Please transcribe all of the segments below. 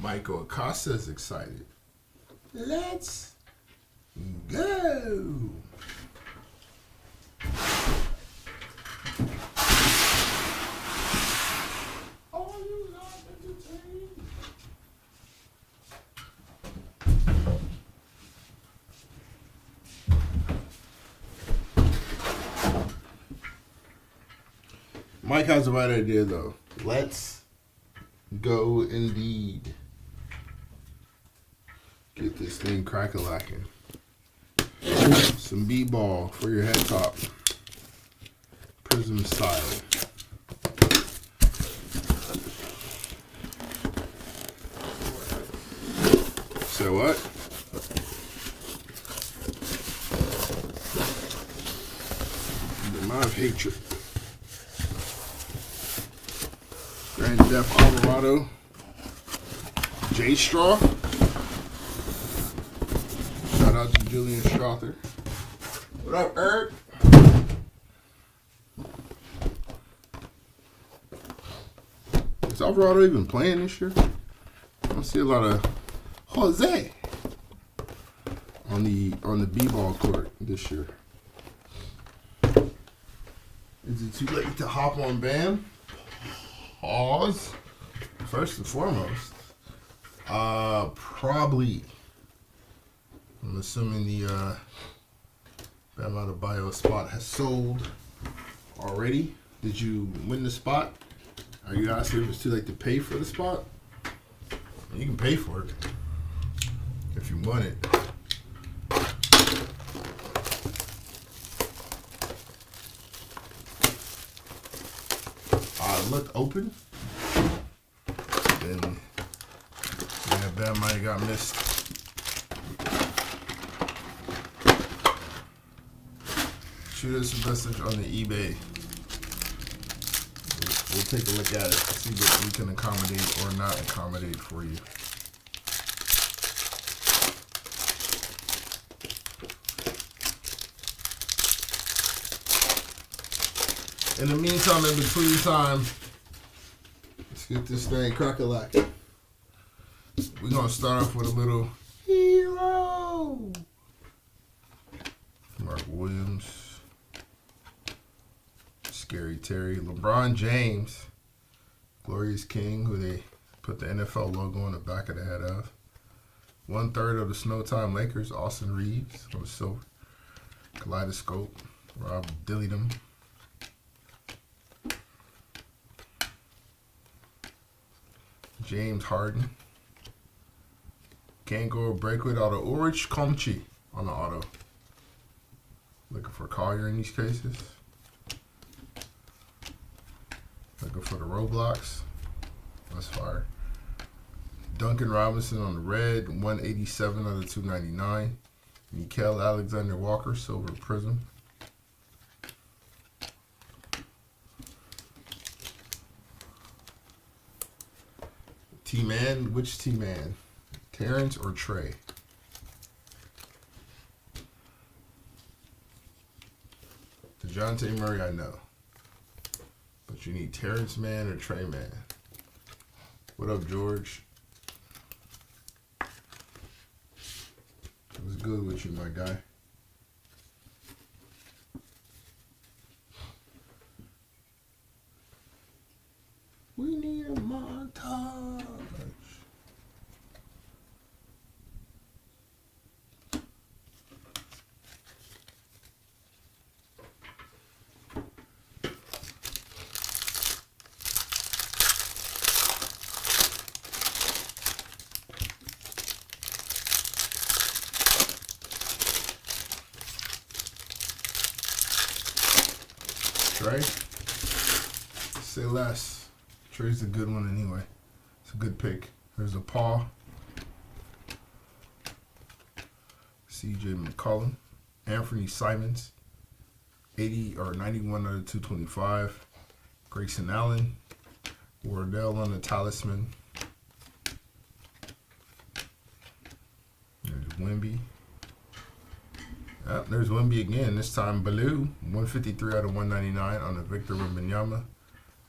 Michael Acosta is excited. Let's go. Are you not entertained? Mike has the right idea, though. Let's go indeed. Get this thing crack-a-lacking. Some B-ball for your head top. Prizm style. So what? The amount of hatred. Grand Theft Alvarado. J-Straw. Shout out to Julian Strother. What up, Eric? Is Alvarado even playing this year? I don't see a lot of Jose on the B-ball court this year. Is it too late to hop on Bam? Pause. First and foremost, probably. I'm assuming the Bam Adebayo spot has sold already. Did you win the spot? Are you asking if it's too late to pay for the spot? You can pay for it if you want it. Looked open. Then yeah, Bam might have got missed. Shoot us a message on the eBay. We'll take a look at it, see what we can accommodate or not accommodate for you. In the meantime, in between time, let's get this thing crack-a-lacking. We're going to start off with a little hero. Mark Williams. Scary Terry. LeBron James. Glorious King, who they put the NFL logo on the back of the head of. 1/3 of the Snowtime Lakers, Austin Reeves on the silver. Kaleidoscope. Rob Dillingham. James Harden. Can't go break without an Ulrich Komchi on the auto. Looking for Collier in these cases. Looking for the Roblox. That's fire. Duncan Robinson on the red. 187 out of 299. Mikael Alexander Walker, silver Prizm. T-Man, which T-Man? Terrence or Trey? DeJounte Murray, I know. But you need Terrence Man or Trey Man. What up, George? What's good with you, my guy? We need a montage. Trey? Say less. Trey's a good one anyway. It's a good pick. There's a paw. CJ McCollum. Anthony Simons. 80 or 91 out of 225. Grayson Allen. Wardell on the talisman. There's Wemby. There's Wemby again. This time Baloo. 153 out of 199 on the Victor Wembanyama.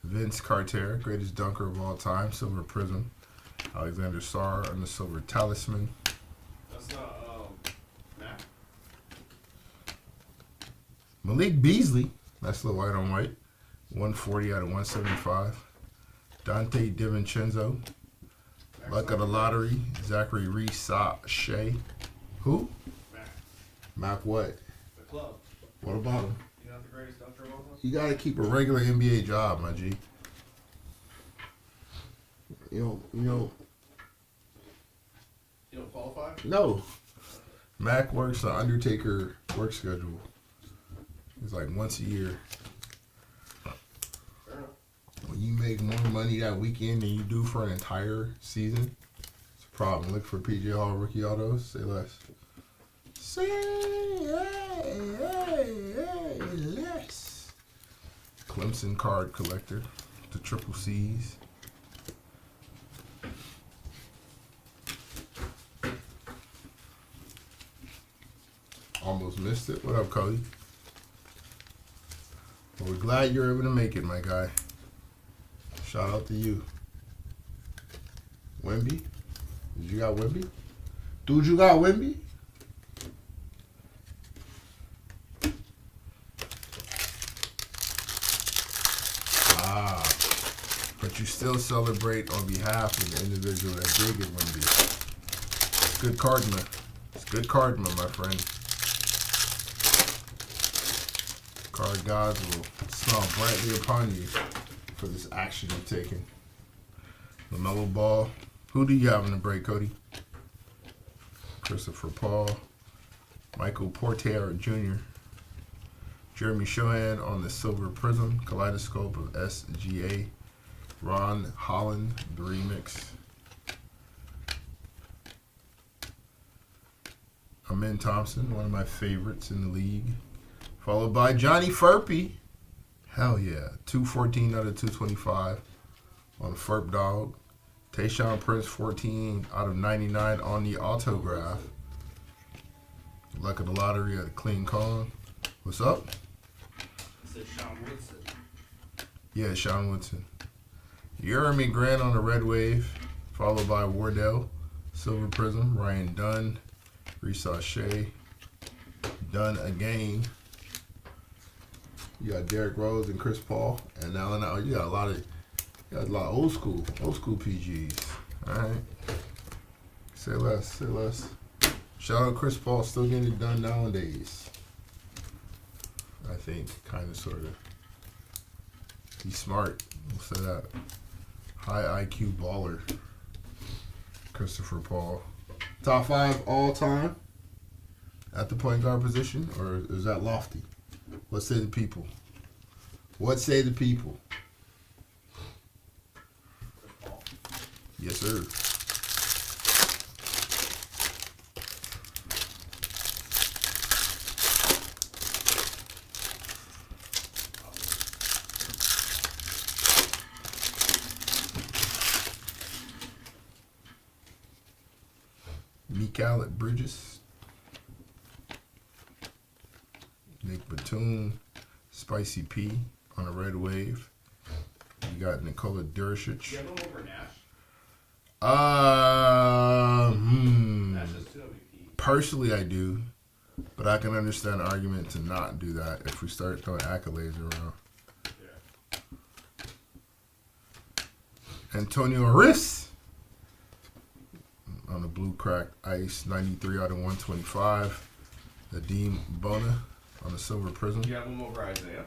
Vince Carter, greatest dunker of all time, silver Prizm. Alexander Sarr on the silver talisman. That's not Matt. Malik Beasley. That's the white on white. 140 out of 175. Dante DiVincenzo. Luck of the lottery. Zachary Reese-Shea. Who? Mac. Mac what? The club. What about him? You not the greatest dunker of all time? You gotta keep a regular NBA job, my G. You don't qualify? No. Mac works the Undertaker work schedule. It's like once a year. Fair enough. When you make more money that weekend than you do for an entire season, it's a problem. Look for PJ Hall rookie autos. Say less. Say less. Clemson card collector. The triple C's. Almost missed it. What up, Cody? Well, we're glad you're able to make it, my guy. Shout out to you. Wemby? Did you got Wemby? Dude, you got Wemby? Ah. But you still celebrate on behalf of the individual that did get Wemby. It's good karma. It's good karma, my friend. Card gods will smile brightly upon you for this action you've taken. LaMelo Ball. Who do you have in the break, Cody? Christopher Paul. Michael Porter Jr. Jeremy Shohan on the silver prism. Kaleidoscope of SGA. Ron Holland, the remix. Amin Thompson, one of my favorites in the league. Followed by Johnny Furpy. Hell yeah. 214 out of 225 on Furp Dog. Tayshaun Prince, 14 out of 99 on the autograph. Luck of the lottery at a clean Kong. What's up? It says Sean Woodson. Yeah, Sean Woodson. Jeremy Grant on the red wave. Followed by Wardell. Silver Prism. Ryan Dunn. Reese-Shea. Dunn again. You got Derrick Rose and Chris Paul and Allen. You got a lot of old school PGs. All right. Say less. Say less. Shout out Chris Paul, still getting it done nowadays. I think, kind of, sort of. He's smart. We'll say that. High IQ baller. Christopher Paul. Top 5 all time at the point guard position, or is that lofty? What say the people? What say the people? Yes, sir. Mikal at Bridges. Nick Batum. Spicy P on a red wave. You got Nikola Duricic. Do you have him over Nash? Nash is 2 MVP. Personally, I do. But I can understand the argument to not do that if we start throwing accolades around. Yeah. Antonio Riss on the blue cracked ice, 93 out of 125. Nadim Bona on the silver prism. Do you have him over Isaiah?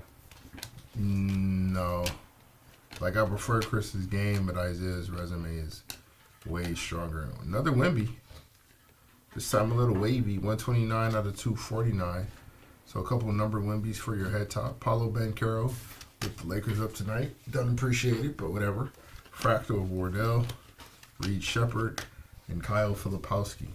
No. Like, I prefer Chris's game, but Isaiah's resume is way stronger. Another Wemby. This time a little wavy, 129 out of 249. So a couple numbered Wembies for your head top. Paulo Banchero with the Lakers up tonight. Don't appreciate it, but whatever. Fractal of Wardell, Reed Shepard, and Kyle Filipowski.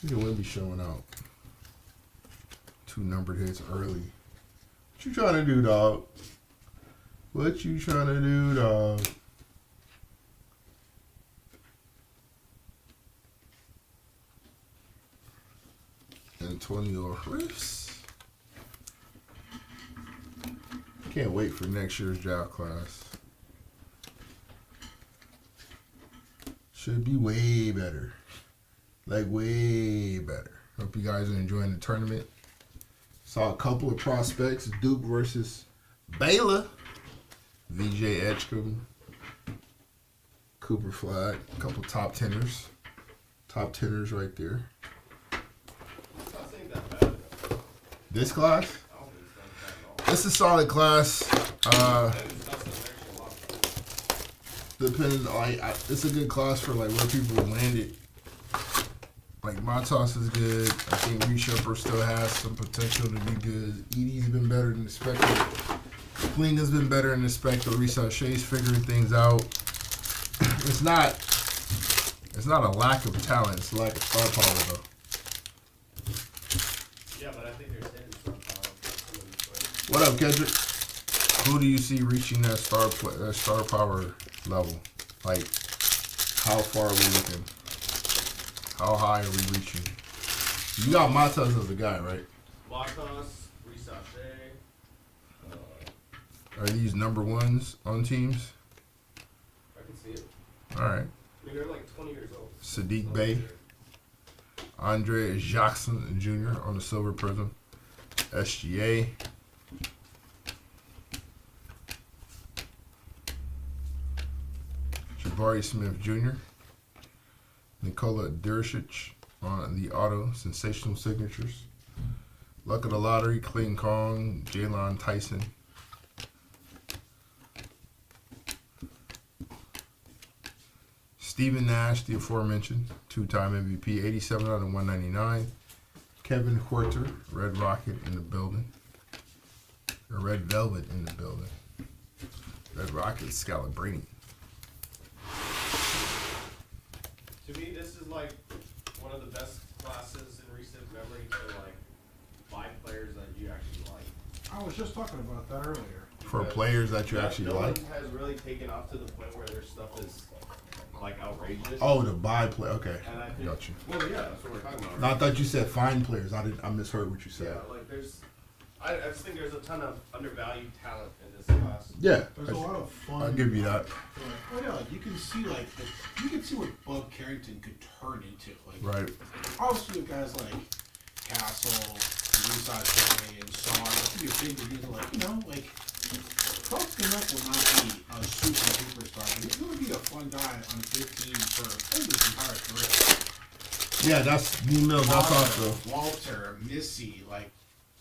Look at Wemby showing out. 2 numbered hits early. What you trying to do, dog? What you trying to do, dog? Antonio Riffs. Can't wait for next year's draft class. Should be way better. Like, way better. Hope you guys are enjoying the tournament. Saw a couple of prospects. Duke versus Baylor. VJ Edgecombe. Cooper Flag. A couple top teners. Top teners right there. That's ain't that bad. This class? I don't think it's that bad at all. It's a solid class. And it's not actually a lot. Depending, it's a good class for like where people landed. Like Matos is good. I think Resharper still has some potential to be good. Edie's been better than expected. Klinga's been better than expected. Risa Shea's figuring things out. It's not a lack of talent. It's a lack of star power though. Yeah, but I think there's hidden star power. What up, Kendrick? Who do you see reaching that star power level? Like, how far are we looking? How high are we reaching? You got Matas as a guy, right? Matos, Risa Shea. Are these number ones on teams? I can see it. All right. I mean, they're like 20 years old. Sadiq Bey. Andre Jackson Jr. on the Silver Prizm. SGA. Jabari Smith Jr. Nikola Dursic on the auto. Sensational signatures. Luck of the lottery. Clayton Kong. Jalen Tyson. Stephen Nash, the aforementioned, two-time MVP, 87 out of 199. Kevin Huerter, Red Rocket in the building. Or Red Velvet in the building. Red Rocket, Scalabrine. To me, this is like one of the best classes in recent memory to like buy players that you actually like. I was just talking about that earlier. For Because players that you actually no like. one has really taken off to the point where their stuff is like outrageous. Oh, to buy play. Okay, And I think, got you. well, yeah, that's what we're talking about. No, I Right? thought you said fine players. I misheard what you said. Yeah, like I just think there's a ton of undervalued talent in this class. Yeah, There's a lot of fun. I'll give you that. Oh yeah, like you can see you can see what Bud Carrington could turn into. Like Right. obviously with guys like Castle, Risa Shea, and Saar, it's gonna be a big deal. Like Bud Connect will not be a superstar, but he's gonna be a fun guy on the 15 for his entire career. Yeah, that's D-Mills. That's also. Walter, Missy, like.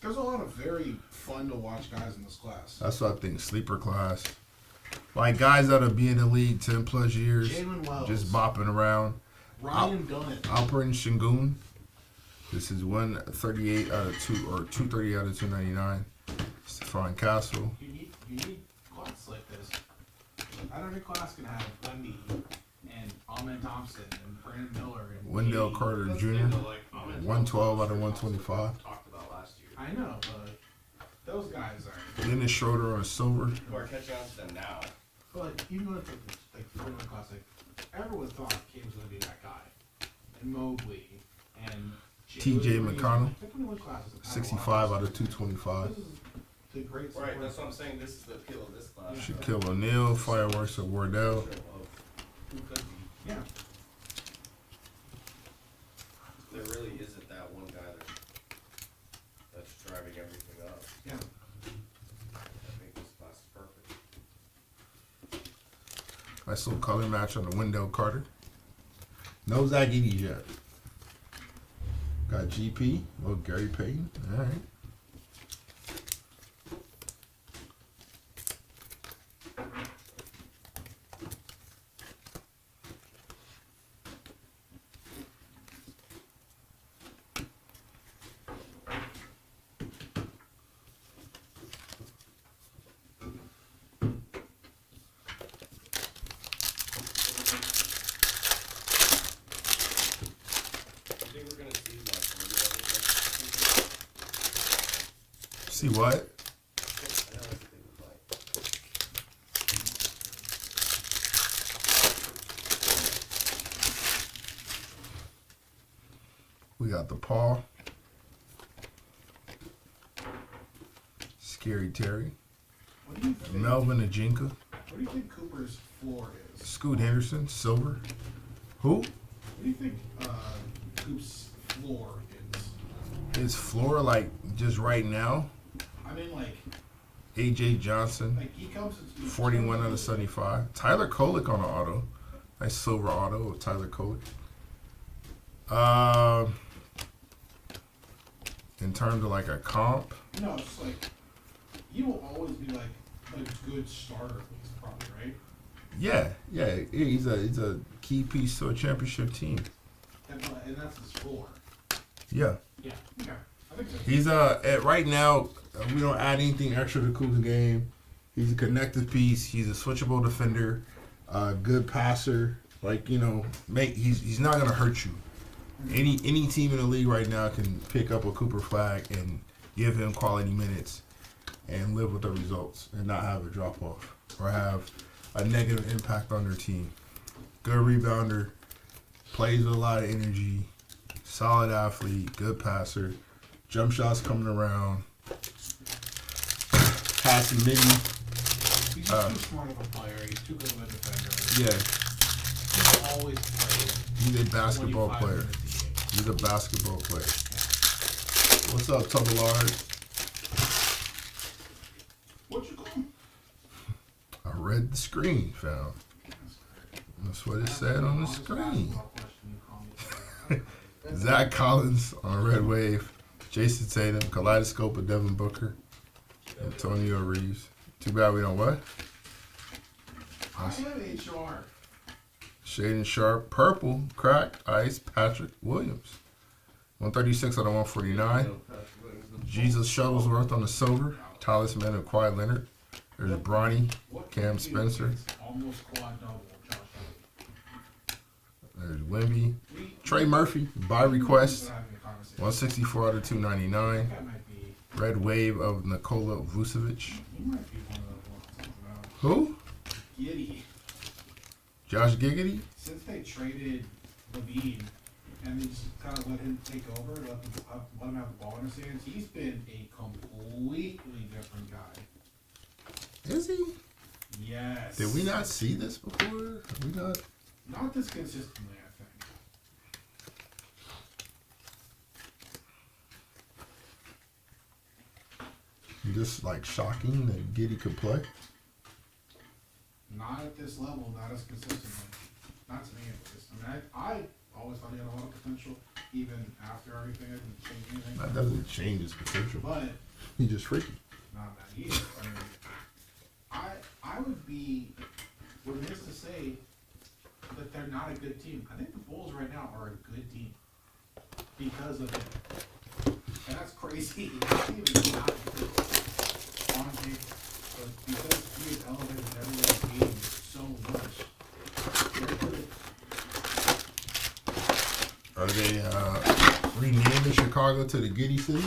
There's a lot of very fun to watch guys in this class. That's what I think. Sleeper class. Like guys that'll be in the league 10 plus years. Jalen Wells. Just bopping around. Ryan Dunn. Alperin Shingun. This is 138 out of 2 or 230 out of 299. Stephon Castle. You need class like this. Not every class can have Wendy and Amen Thompson and Brandon Miller and Wendell Katie. Carter That's Jr. the thing, though, like, 112 out of 125. Talked about last year. I know, but those guys are. Dennis Schroeder on silver. Who are catching on to them now. But even with the tournament class, like everyone thought Kim was going to be that guy, and Mobley and T.J. McConnell. Like, 21 classes have had a lot 65 of out of 225. This is the great Right, support. that's what I'm saying. This is the appeal of this class. Shaquille O'Neal. Fireworks of Wardell. Of who could be. Yeah. There really isn't that one guy that's driving everything up. Yeah. I think this class is perfect. Nice little color match on the Wendell Carter. No Zach Edey's yet. Got GP. Little Gary Payton. All right. I think we're gonna see like maybe other See what? I know that's the thing with like. We got the Paw. Scary Terry. What do you think? Melvin Ajinka. What do you think Cooper's floor is? Scoot Henderson, silver. Who? What do you think Coop's floor is? His floor, like, just right now, I mean, like, AJ Johnson, he comes. 41 out of 75. Tyler Kolek on the auto. Nice silver auto of Tyler Kolek. In terms of like a comp, No, it's just like he will always be like a good starter at least, probably, right? yeah, he's a key piece to a championship team. And that's his floor. Yeah, Yeah. Okay. I think so. he's right now we don't add anything extra to Kuz's game. He's a connective piece. He's a switchable defender, good passer. Like, you know, he's not gonna hurt you. Any team in the league right now can pick up a Cooper Flag and give him quality minutes and live with the results and not have a drop off or have a negative impact on their team. Good rebounder, plays with a lot of energy, solid athlete, good passer, jump shots coming around, passing midi. He's just too smart of a player. He's too good of a defender. Yeah, He's always played. he's a basketball 25 player. minutes a game. He's a basketball player. What's up, Tubblard? What you call him? I read the screen, fam. That's what it said on the screen. Zach Collins on Red Wave. Jason Tatum, Kaleidoscope of Devin Booker. Antonio Reeves. Too bad we don't what? I have HR. Shaden Sharp. Purple. Cracked. Ice. Patrick Williams. 136 out of 149. Jesus Shuttlesworth on the silver. Talisman of Kawhi Leonard. There's Bronny. Cam Spencer. Almost quad double, Josh. There's Wemby. Trey Murphy. By request. 164 out of 299. That might be. Red Wave of Nikola Vucevic. He might be one of those ones I'm talking about. Who? Giddy. Josh Giggity? Since they traded Levine and they just kind of let him take over, let him have the ball in his hands, he's been a completely different guy. Is he? Yes. Did we not see this before? Are we not? Not this consistently, I think. Just like shocking that Giddy could play. Not at this level, not as consistently. Not to me at least. I mean, I always thought he had a lot of potential, even after everything. I didn't change anything. That doesn't change his potential. But He's just freaky. not that he is. I mean, I would be remiss to say that they're not a good team. I think the Bulls right now are a good team because of it. And that's crazy. It's even not good on paper. But because he has elevated everyone's game so much, they're good. Are they renaming Chicago to the Giddy City?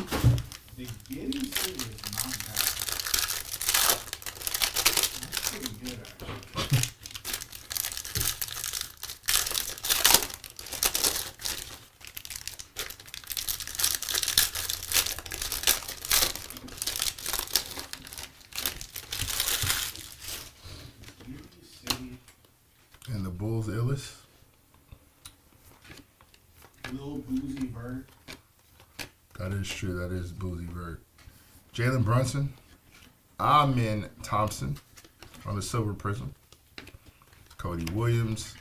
The Giddy City is not bad. That's pretty good, actually. Giddy City, And the Bulls illest? Lil Boozy Bird. That is true. That is Boozy Bird. Jalen Brunson. Amen Thompson on the silver prism. Cody Williams.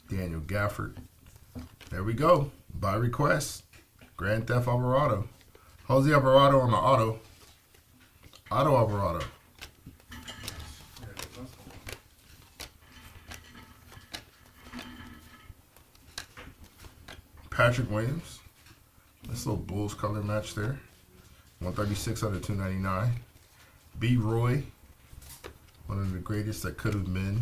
Daniel Gafford. There we go. By request. Grand Theft Alvarado. Jose Alvarado on the auto. Auto Alvarado. There it is. That's the one. Patrick Williams. Nice little Bulls color match there. 136 out of 299. B. Roy. One of the greatest that could have been.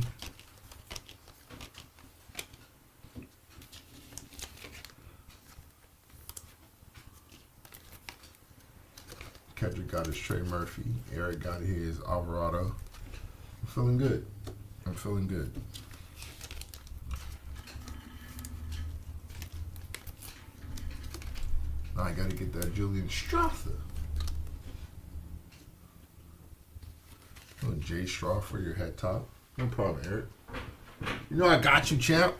Kendrick got his Trey Murphy. Eric got his Alvarado. I'm feeling good. I'm feeling good. I gotta get that Julian Strother. Oh, Jay Straw for your head top. No problem, Eric. You know I got you, champ.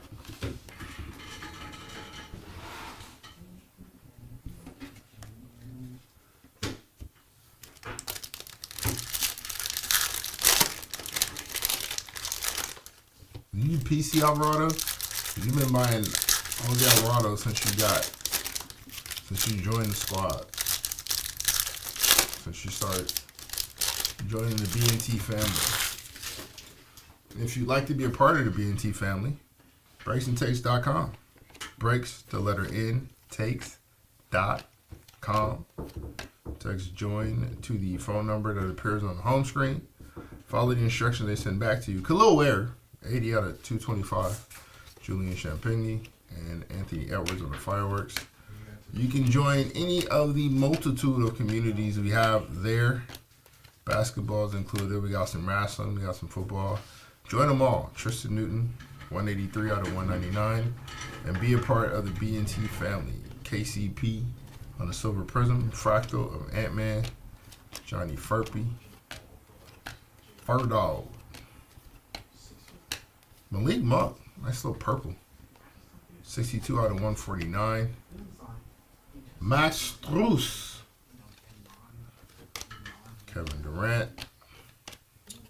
You PC Alvarado? You've been buying all the Alvarado since you joined the squad. Since you started joining the BNT family. If you'd like to be a part of the BNT family, breaksandtakes.com. Breaks, the letter N, takes.com. Text join to the phone number that appears on the home screen. Follow the instructions they send back to you. Khalil Ware, 80 out of 225. Julian Champagny and Anthony Edwards on the fireworks. You can join any of the multitude of communities we have there. Basketball is included. We got some wrestling. We got some football. Join them all. Tristan Newton, 183 out of 199. And be a part of the BNT family. KCP on the Silver Prizm. Fractal of Ant-Man. Johnny Furpy. Furdog. Malik Monk. Nice little purple. 62 out of 149. Max Strus. Kevin Durant.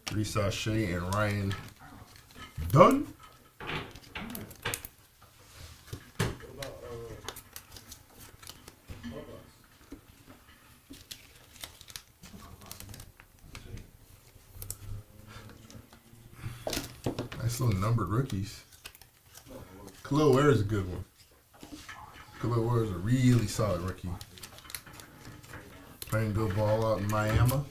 Risa Shea and Ryan Dunn. Nice little numbered rookies. Khalil Ware is a good one. Khalil Ware is a really solid rookie. Playing good ball out in Miami.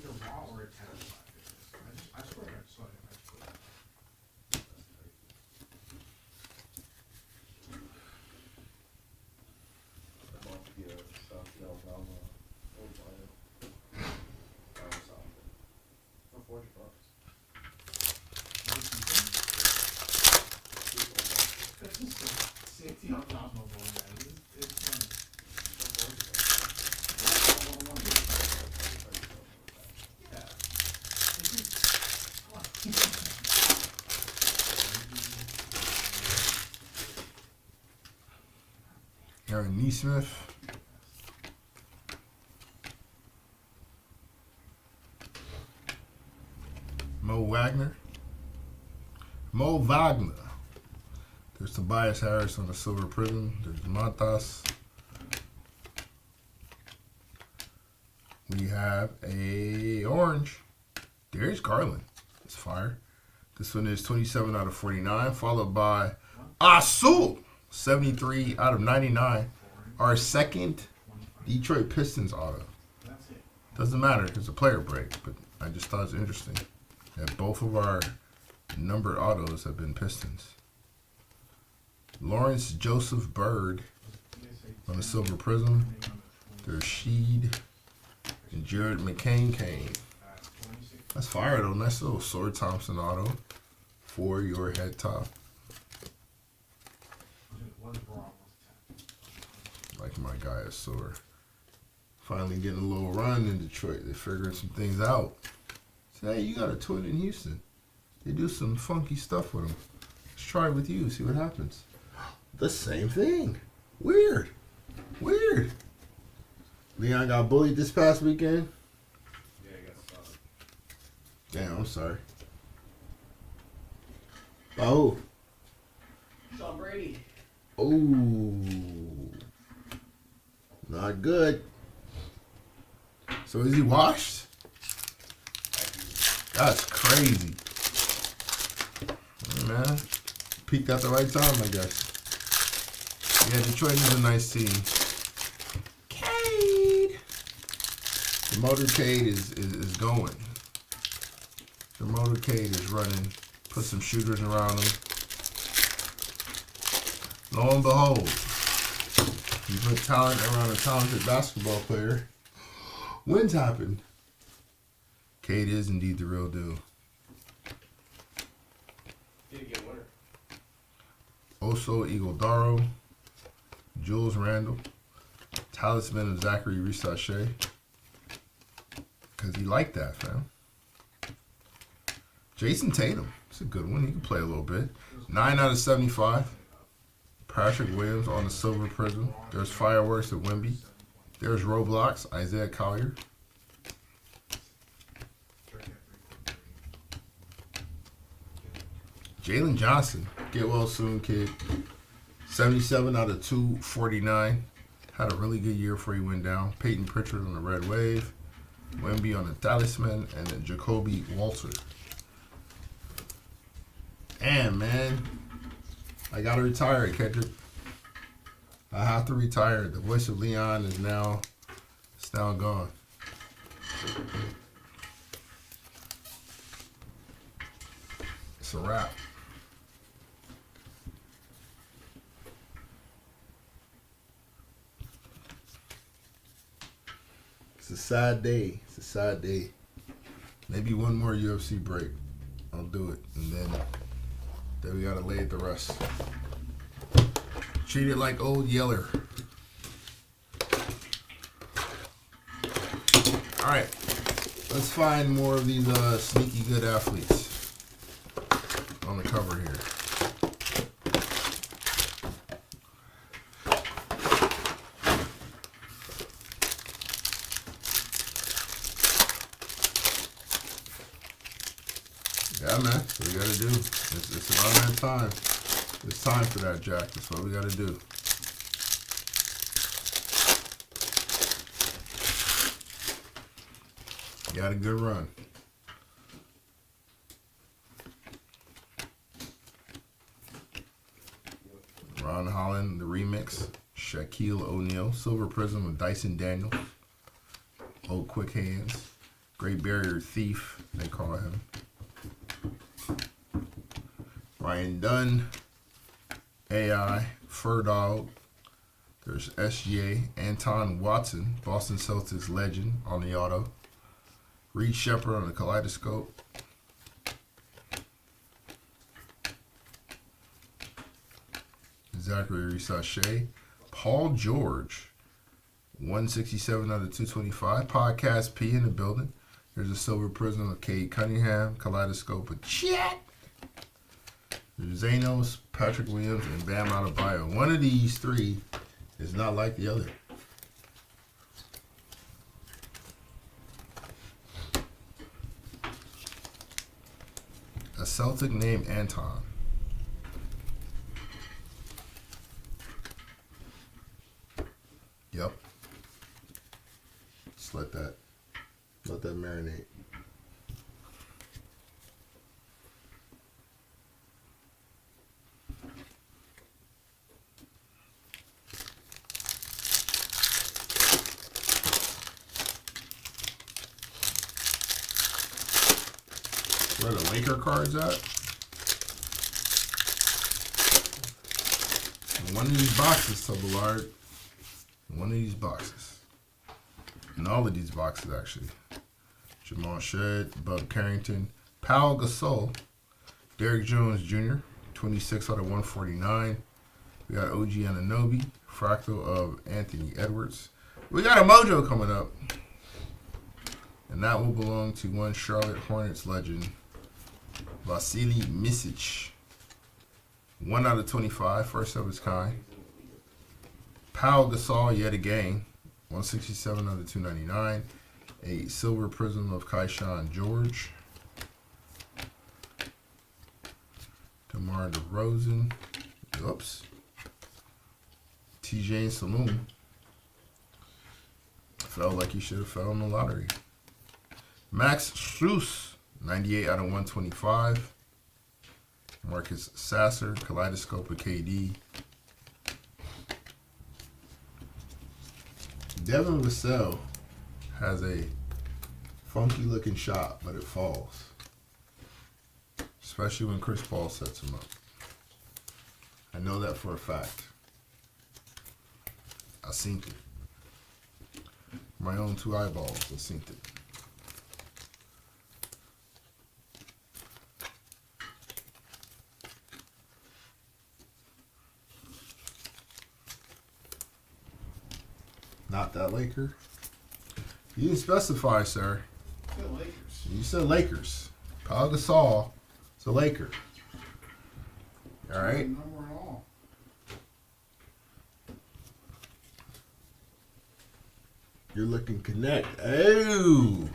Aaron Neesmith. Mo Wagner. There's Tobias Harris on the Silver Prizm. There's Montas. We have a orange. Darius Garland. It's fire. This one is 27 out of 49, followed by Asul. 73 out of 99. Our second Detroit Pistons auto. Doesn't matter because it's a player break, but I just thought it was interesting that both of our numbered autos have been Pistons. Lawrence Joseph Bird on the Silver Prizm. There's Sheed and Jared McCain. That's fire though. Nice little Sword Thompson auto for your head top. Like my guy is sore. Finally getting a little run in Detroit. They're figuring some things out. Say, hey, you got a twin in Houston. They do some funky stuff with them. Let's try it with you. See what happens. The same thing. Weird. Leon got bullied this past weekend. Yeah, I got stuck. Damn, I'm sorry. Oh. Tom Brady. Oh. Not good. So is he washed? That's crazy. Man, peaked at the right time, I guess. Yeah, Detroit is a nice team. Cade. The motorcade is going. The motorcade is running. Put some shooters around him. Lo and behold, you put talent around a talented basketball player. Wins happen. Cade is indeed the real deal. Didn't get winner. Oso Iguodaro, Jules Randle, Talisman of Zachary Risachet. Because he liked that, fam. Jason Tatum. It's a good one. He can play a little bit. 9 out of 75. Patrick Williams on the silver prism. There's Fireworks at Wemby. There's Roblox, Isaiah Collier. Jalen Johnson. Get well soon, kid. 77 out of 249. Had a really good year before he went down. Peyton Pritchard on the Red Wave. Wemby on the Talisman. And then Jacoby Walter. Damn, man. I gotta retire it, Kendrick. I have to retire it. The voice of Leon is now gone. It's a wrap. It's a sad day. It's a sad day. Maybe one more UFC break. I'll do it. And then we gotta lay it the rest. Treat it like old Yeller. Alright. Let's find more of these sneaky good athletes on the cover here. Yeah, man. That's what we gotta do. It's about that time. It's time for that, Jack. That's what we gotta do. You had a good run. Ron Holland, the remix. Shaquille O'Neal. Silver Prism of Dyson Daniels. Old Quick Hands. Great Barrier Thief, they call him. Ryan Dunn. AI. Fur Dog. There's SGA. Anton Watson. Boston Celtics legend on the auto. Reed Shepherd on the Kaleidoscope. Zachary Risachet. Paul George. 167 out of 225. Podcast P in the building. There's a Silver Prism of Cade Cunningham. Kaleidoscope of Chet. There's Zanos, Patrick Williams, and Bam Adebayo. One of these three is not like the other. A Celtic named Anton. Yep. Just let that marinate. Where the Laker cards at? One of these boxes, Tobillard. One of these boxes. And all of these boxes, actually. Jamal Shedd, Bub Carrington, Pau Gasol, Derrick Jones Jr., 26 out of 149. We got OG Anunoby, Fractal of Anthony Edwards. We got a Mojo coming up. And that will belong to one Charlotte Hornets legend, Vasily Misic. 1 out of 25, first of its kind. Pau Gasol yet again, 167 out of 299. A Silver Prism of Kayshawn George. DeMar DeRozan. Oops. TJ Saloon. Felt like he should have fell in the lottery. Max Strus, 98 out of 125. Marcus Sasser, Kaleidoscope of KD. Devin Vassell has a funky looking shot, but it falls. Especially when Chris Paul sets him up. I know that for a fact. I seen it. My own two eyeballs, I seen it. Not that Laker. You didn't specify, sir. The Lakers. You said Lakers. Pau Gasol. It's a Laker. All right. Number and all. You're looking connect. Oh,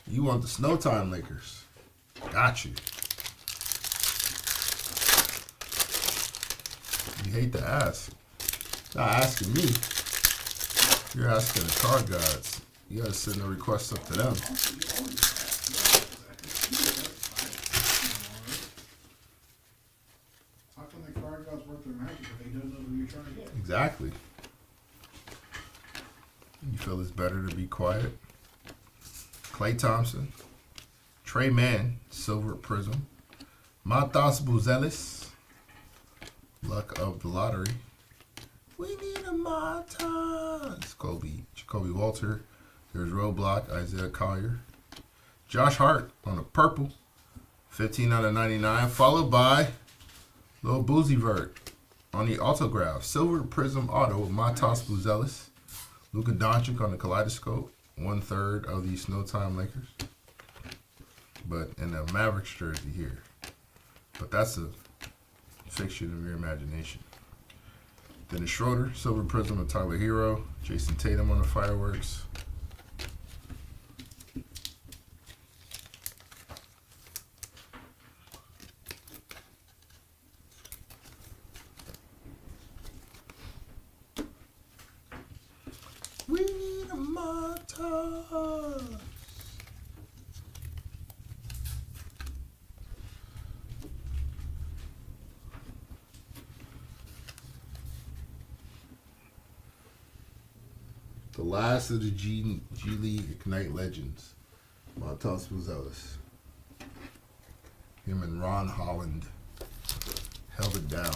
you want the Snowtime Lakers? Got you. You hate to ask. Not asking me. You're asking the card gods. You gotta send the request up to them. How come the card gods work their magic if they don't know who you're trying to get? Exactly. You feel it's better to be quiet. Klay Thompson. Trey Mann, silver Prizm. Matas Buzelis. Luck of the lottery. We need a Matas. Jacoby Walter. There's Roadblock, Isaiah Collier. Josh Hart on a purple. 15 out of 99. Followed by Lil Boozy Vert on the autograph. Silver Prizm auto with Matas Buzelis. Luka Doncic on the kaleidoscope. 1/3 of the Snowtime Lakers. But in the Mavericks jersey here. But that's a fiction of your imagination. Dennis Schroeder, Silver Prizm of Tyler Hero. Jason Tatum on the fireworks. We need a Matas. The last of the G League Ignite legends, Matas Buzelis. Him and Ron Holland held it down.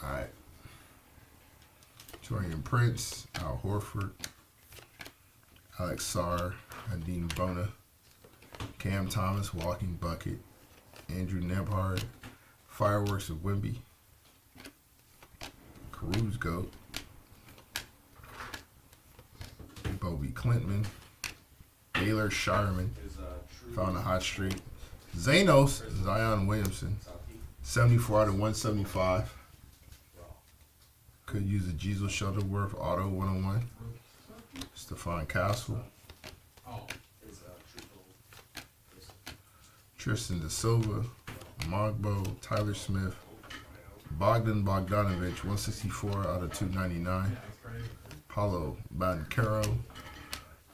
All right. Torian Prince, Al Horford, Alex Sarr, Adine Bona, Cam Thomas, Walking Bucket, Andrew Nembhard, Fireworks of Wemby, Caruso Goat, Bobby Clintman, Baylor Shireman, found a hot streak, Zanos, Zion Williamson, 74 out of 175. Could use a Jeezel Shuttleworth Auto 101. Stephon Castle. Tristan Da Silva. Mogbo. Tyler Smith. Bogdan Bogdanovic, 164 out of 299. Paulo Banchero.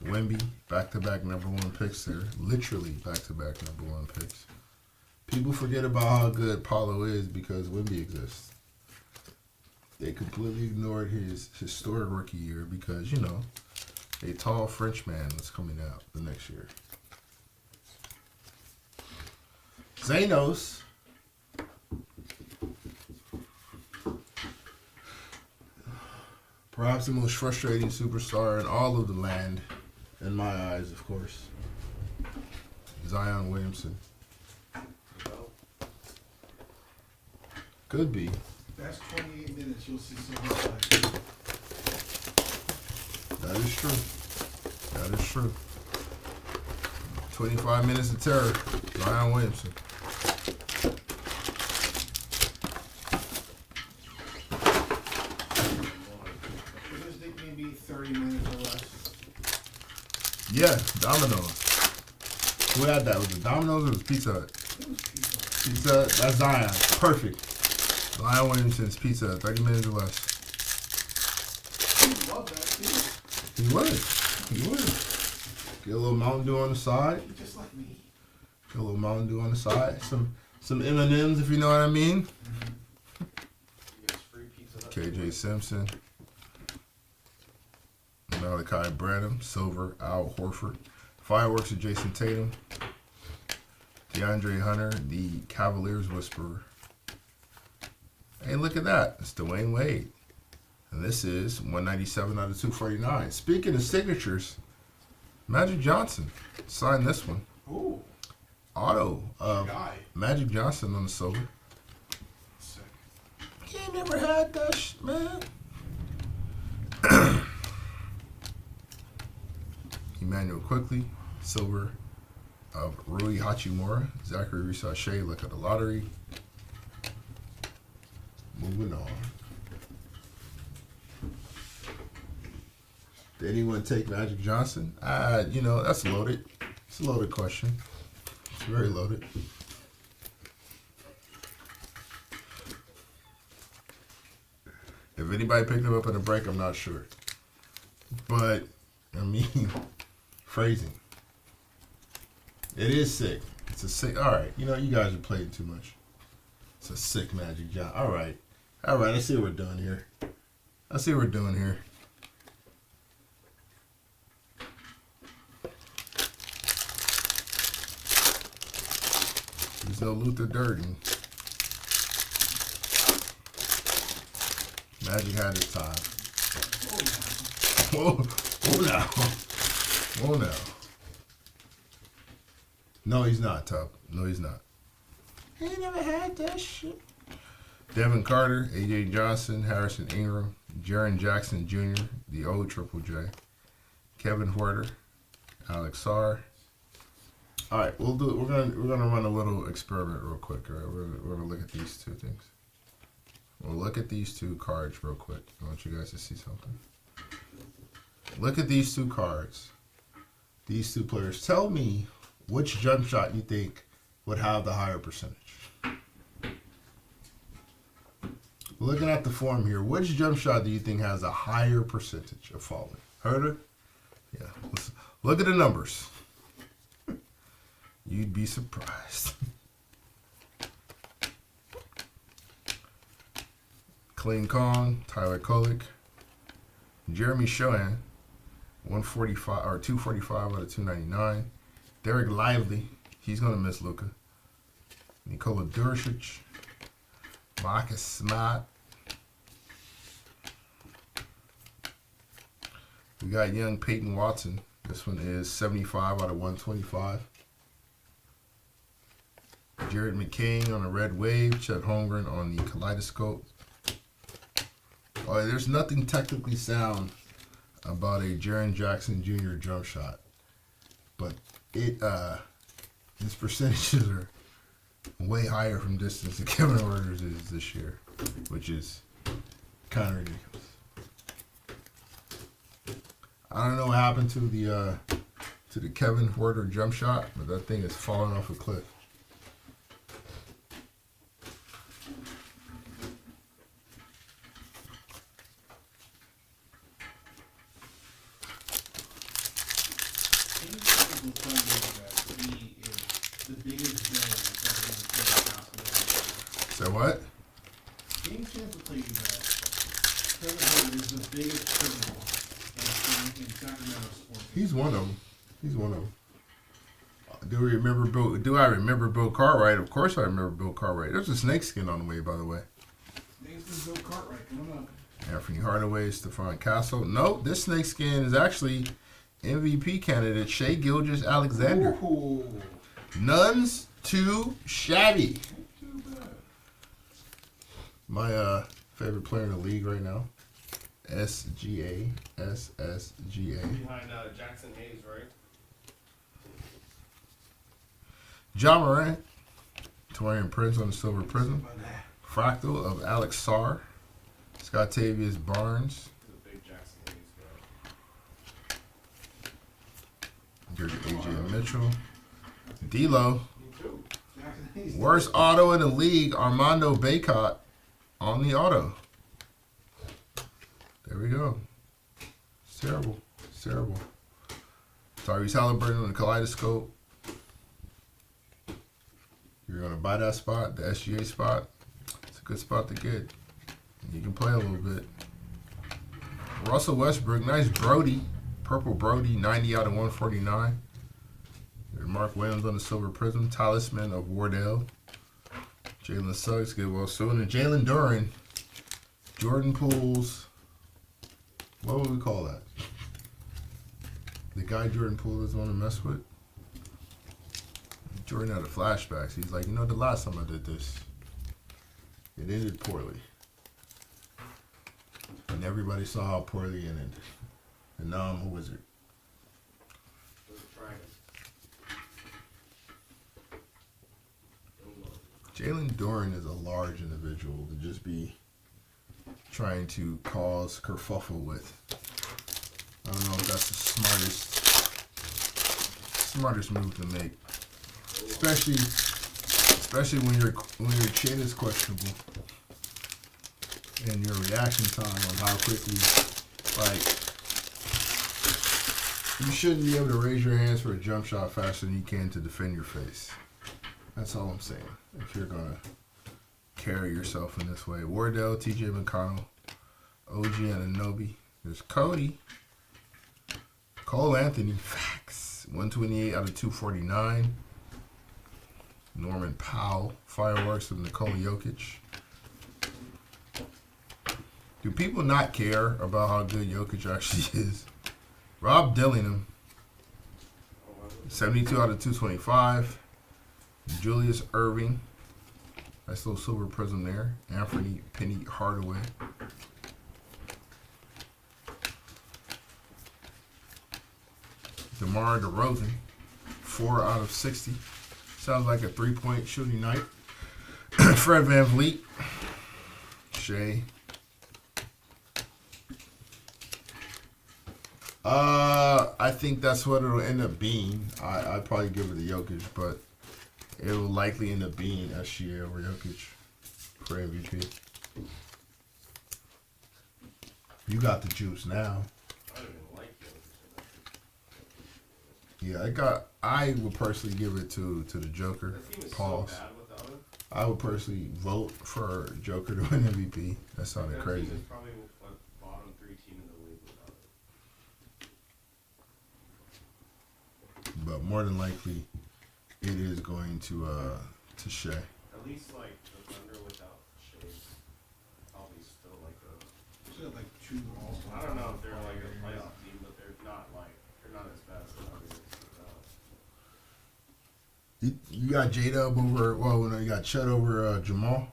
Wemby, back-to-back #1 picks there. Literally back-to-back #1 picks. People forget about how good Paulo is because Wemby exists. They completely ignored his historic rookie year because, you know, a tall Frenchman was coming out the next year. Zanos. Perhaps the most frustrating superstar in all of the land, in my eyes, of course. Zion Williamson. Could be. That's 28 minutes, you'll see so much like. That is true. That is true. 25 minutes of terror. Zion Williamson. I just think maybe 30 minutes or less. Yeah, Domino's. Who had that? Was it Domino's or was it Pizza Hut? It was pizza. Pizza Hut. That's Zion. Perfect. Zion Williamson's Pizza Hut. 30 minutes or less. I love that too. He would. He would. Get a little Mountain Dew on the side. Just like me. Get a little Mountain Dew on the side. Some M&Ms, if you know what I mean. KJ Simpson. Malachi Branham. Silver. Al Horford. Fireworks of Jason Tatum. DeAndre Hunter. The Cavaliers Whisperer. Hey, look at that. It's Dwayne Wade. And this is 197 out of 249. Speaking of signatures, Magic Johnson signed this one. Ooh. Auto of Guy. Magic Johnson on the silver. Sick. He ain't never had that man. Emmanuel Quickly, silver of Rui Hachimura. Zachary Risachet, look at the lottery. Moving on. Did anyone take Magic Johnson? You know, that's loaded. It's a loaded question. It's very loaded. If anybody picked him up in a break, I'm not sure. But, I mean, phrasing. It is sick. It's a sick. All right. You know, you guys are playing too much. It's a sick Magic Johnson. All right. All right. I see what we're doing here. I see what we're doing here. There's no Luther Durden. Magic had his time. Whoa, whoa now. Whoa now. No, he's not, Tuck. No, he's not. He ain't never had that shit. Devin Carter, A.J. Johnson, Harrison Ingram, Jaren Jackson Jr., the old Triple J, Kevin Huerter, Alex Sarr. All right, we'll do. We're gonna run a little experiment real quick. All right, we're gonna look at these two things. We'll look at these two cards real quick. I want you guys to see something. Look at these two cards. These two players. Tell me which jump shot you think would have the higher percentage. Looking at the form here, which jump shot do you think has a higher percentage of falling? Heard it? Yeah. Look at the numbers. You'd be surprised. Clayton Kong, Tyler Kolek, Jeremy Shohan, 145 or 245 out of 299. Derek Lively, he's gonna miss Luka. Nikola Duricic, Marcus Smart. We got young Peyton Watson. This one is 75 out of 125. Jared McCain on the Red Wave. Chet Holmgren on the Kaleidoscope. Oh, there's nothing technically sound about a Jaren Jackson Jr. jump shot, but his percentages are way higher from distance than Kevin Huerter's is this year, which is kind of ridiculous. I don't know what happened to the Kevin Huerter jump shot, but that thing is falling off a cliff. So what? Game Chance will tell you that Kevin Huerter is the biggest criminal in Sacramento sports. He's one of them. He's one of them. Do I remember Bill Cartwright? Of course I remember Bill Cartwright. There's a snakeskin on the way, by the way. Snakeskin Bill Cartwright, coming up. Anthony Hardaway, Stephon Castle. Nope, this snakeskin is actually MVP candidate Shai Gilgeous-Alexander. Ooh. None's too shabby. Too bad. My favorite player in the league right now. SSGA. Behind Jackson Hayes, right? John Morant. Torian Prince on the silver prism. Fractal of Alex Sarr. Scottavius Barnes. He's a big Jackson Hayes guy. There's AJ Mitchell. D'Lo. Me too. Jackson Hayes. Worst auto in the league, Armando Bacot on the auto. There we go. It's terrible. It's terrible. Tyrese Halliburton on the Kaleidoscope. You're going to buy that spot, the SGA spot. It's a good spot to get. You can play a little bit. Russell Westbrook, nice Brody. Purple Brody, 90 out of 149. There's Mark Williams on the silver prism. Talisman of Wardell. Jalen Suggs, get well soon. And Jalen Duren, Jordan Poole's What would we call that? The guy Jordan Poole doesn't want to mess with? Jordan had a flashbacks. He's like, you know, the last time I did this, it ended poorly. And everybody saw how poorly it ended. And now I'm a wizard. Jalen Duren is a large individual to just be trying to cause kerfuffle with. I don't know if that's the smartest move to make. Especially when your chin is questionable and your reaction time on how quickly, like, you shouldn't be able to raise your hands for a jump shot faster than you can to defend your face. That's all I'm saying. If you're gonna carry yourself in this way, Wardell, T.J. McConnell, OG Anunoby. There's Cody, Cole Anthony, facts, 128 out of 249. Norman Powell, fireworks with Nikola Jokic. Do people not care about how good Jokic actually is? Rob Dillingham, 72 out of 225. Julius Irving, nice little silver prism there. Anthony Penny Hardaway. DeMar DeRozan, 4 out of 60. Sounds like a 3-point shooting night. Fred VanVleet, Shea. I think that's what it'll end up being. I'd probably give it to Jokic, but it will likely end up being SGA over Jokic for MVP. You got the juice now. I don't even like Jokic. Yeah, I would personally give it to the Joker. Pause. So bad without him. I would personally vote for Joker to win MVP. That sounded That crazy. team is probably what bottom 3 team in the league without him. But more than likely, it is going to Shea. At least like the Thunder without Shea, probably still like a. Still like 2 all-star. I don't know if they're like a playoff team, but they're not as bad as the Thunder without. You got J-Dub over, well, no, you got Chet over Jamal.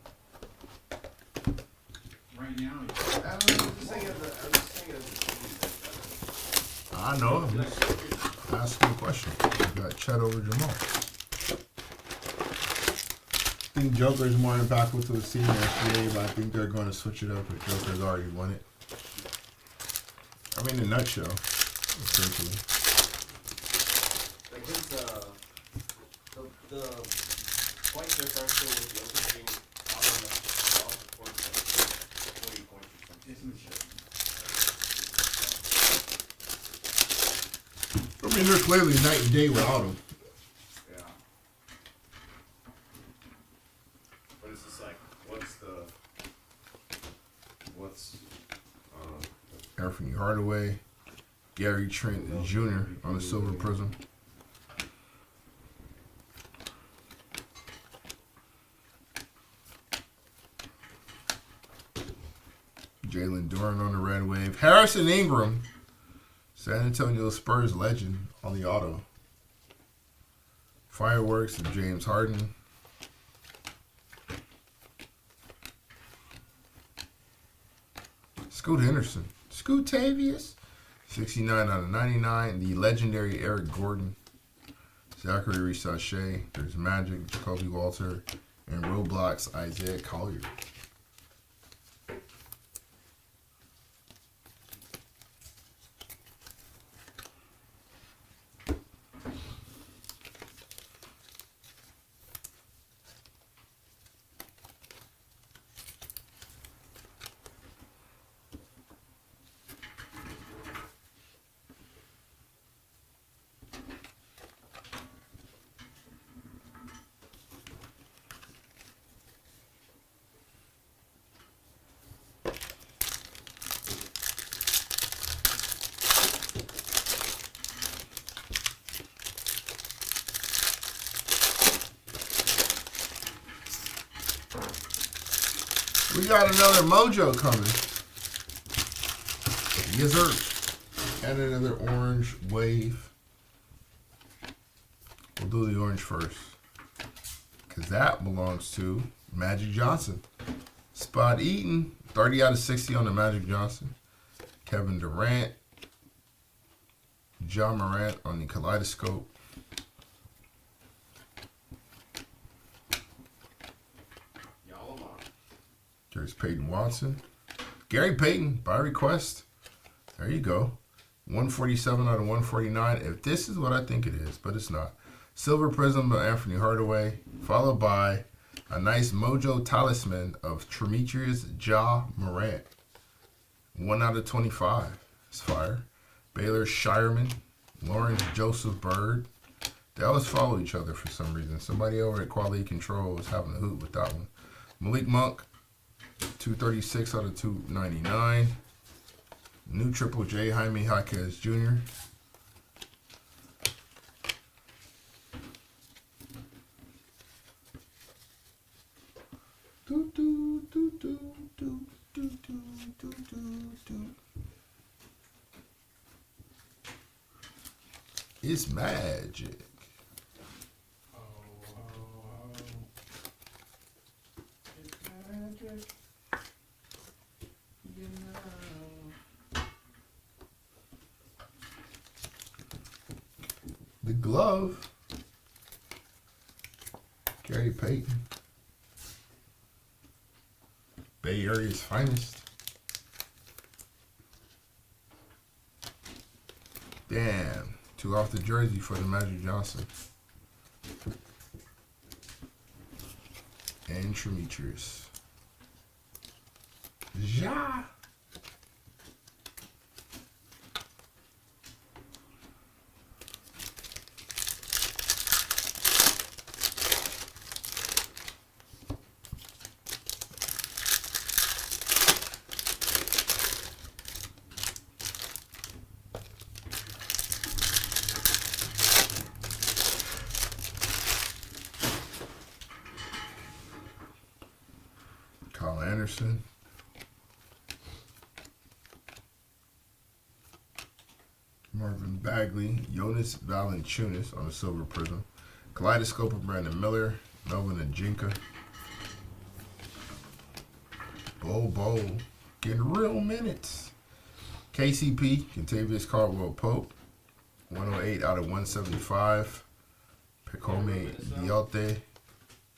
Right now, I'm just saying as a team. I know. I'm just asking a question. You got Chet over Jamal. I think Joker's more impactful to the team than SGA, but I think they're going to switch it up if Joker's already won it. I mean, in a nutshell, essentially. Like his the point differential with Jokic being out on the court is like 40 points or something. isn't shit. I mean, they're clearly night and day without him. Yeah. But it's just like, what's Anthony Hardaway, Gary Trent Jr. on the silver prism. Jalen Duren on the red wave. Harrison Ingram, San Antonio Spurs legend on the auto. Fireworks of James Harden. Scoot Henderson. Scootavius. 69 out of 99. The legendary Eric Gordon. Zachary Risache. There's Magic, Jacoby Walter, and Roblox Isaiah Collier. We got another mojo coming. Yes, sir. And another orange wave. We'll do the orange first. Because that belongs to Magic Johnson. Spot Eaton. 30 out of 60 on the Magic Johnson. Kevin Durant. John Morant on the Kaleidoscope. There's Peyton Watson. Gary Payton, by request. There you go. 147 out of 149. If this is what I think it is, but it's not. Silver Prizm by Anthony Hardaway. Followed by a nice Mojo Talisman of Demetrius Ja Morant. 1 out of 25. It's fire. Baylor Shireman. Lawrence Joseph Bird. They always follow each other for some reason. Somebody over at Quality Control was having a hoot with that one. Malik Monk. 236 out of 299. New Triple J, Jaime Jaquez Jr. It's magic. The glove, Gary Payton, Bay Area's finest. Damn, 2 off the jersey for the Magic Johnson. And Demetrius Ja. Kyle Anderson. Marvin Bagley. Jonas Valanciunas on the Silver Prizm. Kaleidoscope of Brandon Miller. Melvin Ajinka. Bo. Getting real minutes. KCP. Contavious Caldwell Pope. 108 out of 175. Picome Diote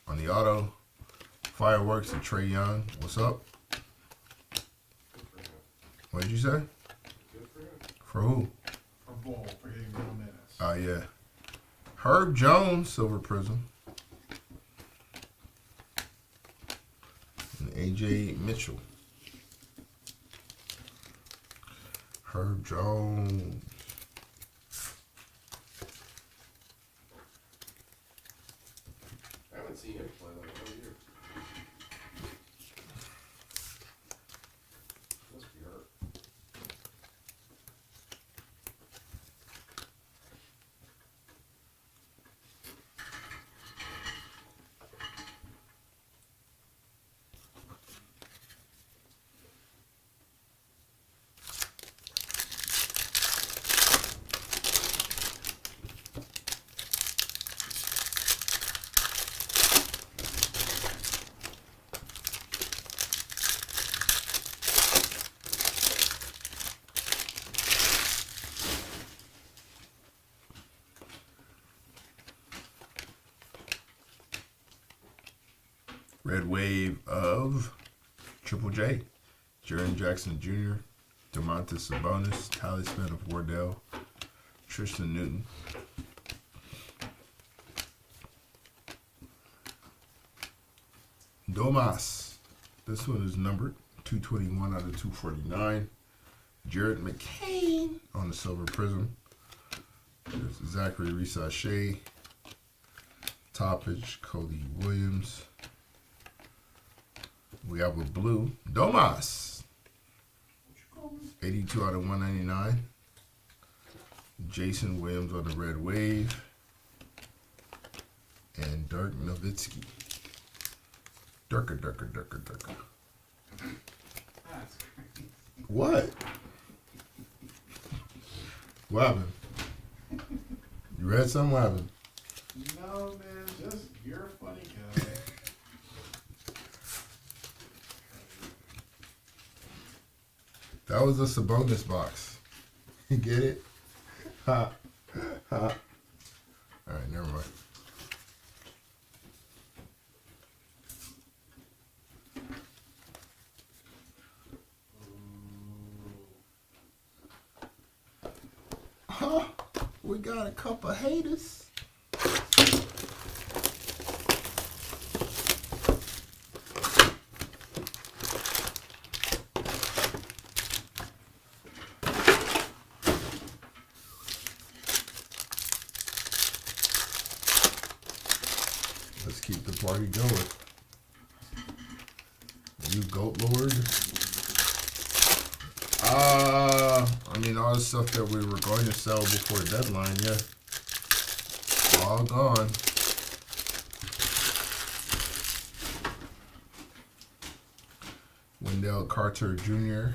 on the auto. Fireworks and Trae Young. What's up? What did you say? For who? For Bull, for getting real minutes. Oh, yeah. Herb Jones, Silver Prizm. And AJ Mitchell. Herb Jones. I haven't seen him play like all year. Must be hurt. Red wave of Triple J. Jaren Jackson Jr. Domantas Sabonis. Talisman of Wardell. Tristan Newton. Domas. This one is numbered 221 out of 249. Jared McCain on the Silver Prizm. There's Zachary Risachet. Toppage, Cody Williams. We have a blue. Domas. 82 out of 199. Jason Williams on the red wave. And Dirk Nowitzki. Durka. That's crazy. What? What happened? You read something? What happened? No, man, just you're a funny guy. That was a Sabonis box. You get it? Ha. Ha. Alright, never mind. Huh? We got a couple haters. Let's keep the party going. You goat lord. I mean all the stuff that we were going to sell before the deadline, yeah. All gone. Wendell Carter Jr.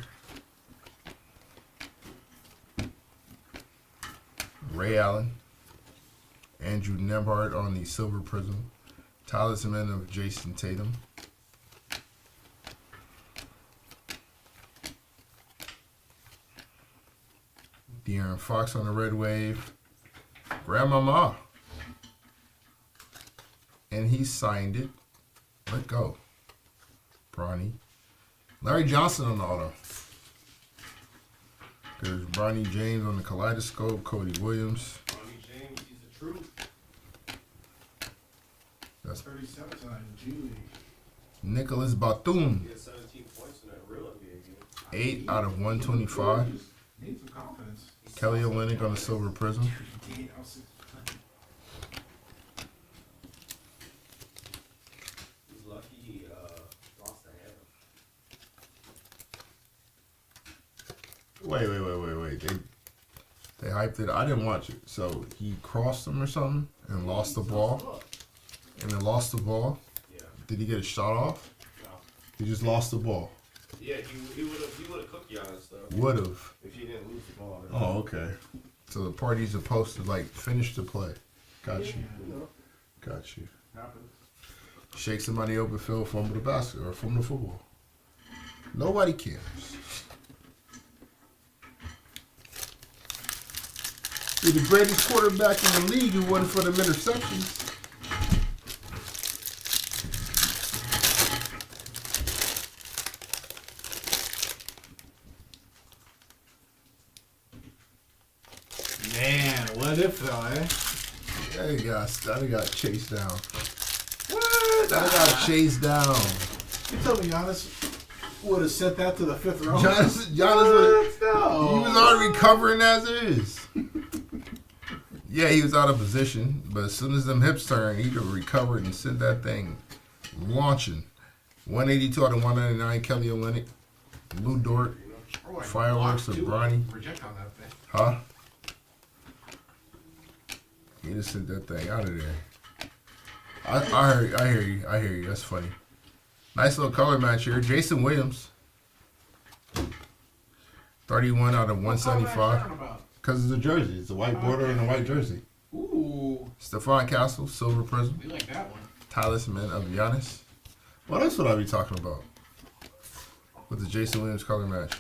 Ray Allen. Andrew Nembhard on the Silver Prism. Talisman of Jason Tatum. De'Aaron Fox on the Red Wave. Grandmama. And he signed it. Let go. Bronny. Larry Johnson on the auto. There's Bronny James on the Kaleidoscope. Cody Williams. Ronnie James, he's the truth. That's 37 tonight in G League. Nicholas Batum. He had 17 points in that real NBA game. 8 out of 125. Need some confidence. Kelly Olynyk on the Silver Prism. He's lucky he lost the hammer. Wait. They hyped it. I didn't watch it. So he crossed him or something and lost the ball. And then lost the ball. Yeah. Did he get a shot off? No. He just lost the ball. Yeah, he would have cooked Giannis though. Would have. If he didn't lose the ball. Oh, okay. So the party's supposed to like finish the play. Got you. You know, Got you. happens. Shake somebody open field, fumble the basket or fumble the football. Nobody cares. You're the greatest quarterback in the league who won for them interceptions. Man, what if though, eh? That got chased down. What? That got chased down. You tell me Giannis would have sent that to the 5th round? Giannis No. he was already recovering as is. Yeah, he was out of position, but as soon as them hips turned, he'd have recovered and sent that thing launching. 182 out of 199, Kelly Olynyk. Lou Dort. Oh, I Fireworks blocked of two. Bronny. Project on that thing. Huh? He just sent that thing out of there. I hear you. That's funny. Nice little color match here. Jason Williams. 31 out of 175. Because it's a jersey. It's a white border and a white jersey. Ooh. Stephon Castle, Silver Prism. We like that one. Talisman of Giannis. Well, that's what I be talking about. With the Jason Williams color match.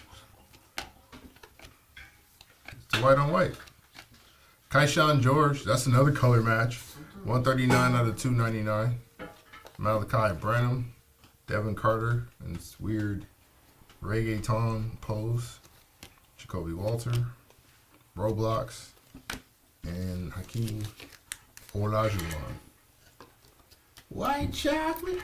It's the white on white. Kayshawn George, that's another color match. 139 out of 299. Malachi Branham, Devin Carter, and this weird reggaeton pose. Jacoby Walter, Roblox, and Hakeem Olajuwon. White chocolate.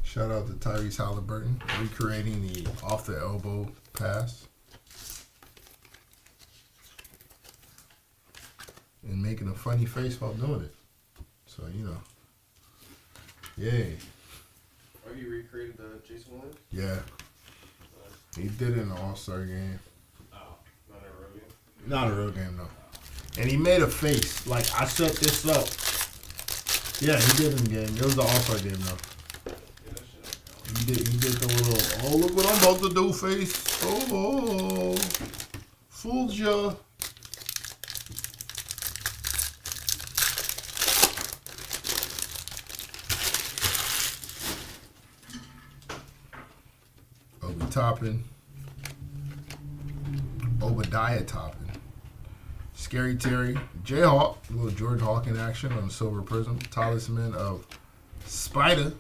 Shout out to Tyrese Halliburton recreating the off the elbow pass and making a funny face while doing it. So, you know. Yay. Oh, you recreated the Jason Williams? Yeah. He did it in the All-Star game. Oh, not a road game? Not a real game, no. And he made a face. Like, I set this up. Yeah, he did in the game. It was the All-Star game, though. He did the little, oh, look what I'm about to do face. Oh, fooled ya. Obi Toppin. Obadiah Toppin. Scary Terry. Jayhawk. A little George Hawking action on Silver Prism. Talisman of Spider.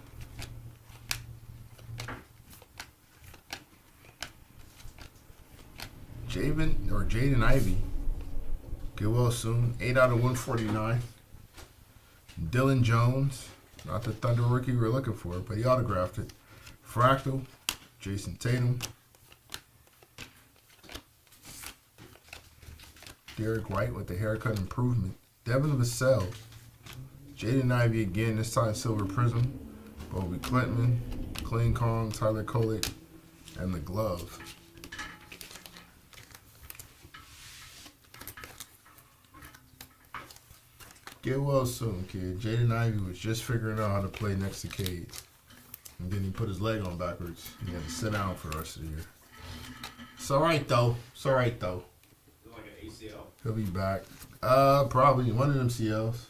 Jaden Ivey. Get well soon. 8 out of 149. Dylan Jones. Not the Thunder rookie we were looking for, but he autographed it. Fractal. Jason Tatum. Derek White with the haircut improvement. Devin Vassell. Jaden Ivey again, this time Silver Prism. Bobby Clinton. Clean Kong. Tyler Kolek. And the glove. Get well soon, kid. Jaden Ivey was just figuring out how to play next to Cade. And then he put his leg on backwards. He had to sit down for the rest of the year. It's alright though. It's alright though. Like an ACL. He'll be back. Probably one of them CLs.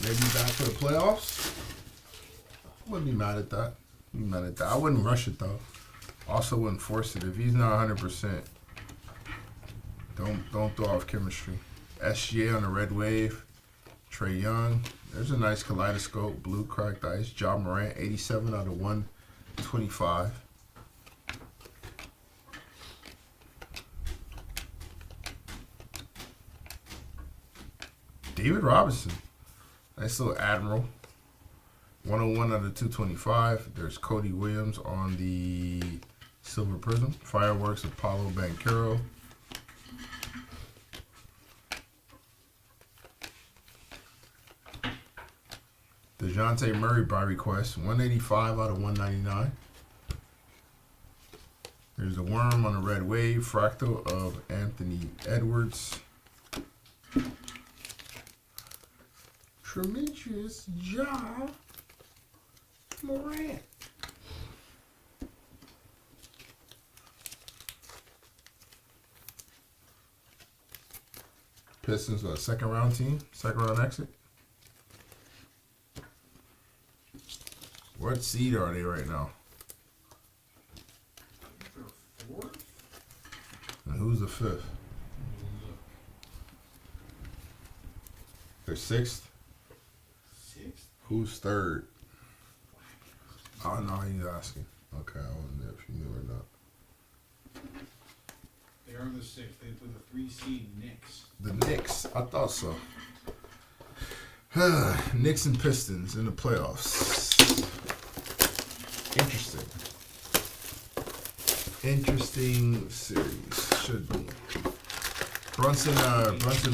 Maybe back for the playoffs. Wouldn't be mad at that. I wouldn't rush it though. Also wouldn't force it. If he's not 100%, don't throw off chemistry. SGA on the red wave. Trey Young. There's a nice kaleidoscope. Blue cracked ice. Ja Morant, 87 out of 125. David Robinson. Nice little Admiral. 101 out of 225. There's Cody Williams on the Silver Prism. Fireworks, Apollo Banchero. DeJounte Murray by request. 185 out of 199. There's a worm on the red wave. Fractal of Anthony Edwards. Tremendous Ja Morant. Pistons, what, second round team? Second round exit? What seed are they right now? Fourth? And who's the fifth? They're sixth? Sixth? Who's third? Oh, no, he's asking. Okay, I wasn't there if you knew or not. They are the sixth. They put the 3 seed Knicks. The Knicks. I thought so. Knicks and Pistons in the playoffs. Interesting series. Should be. Brunson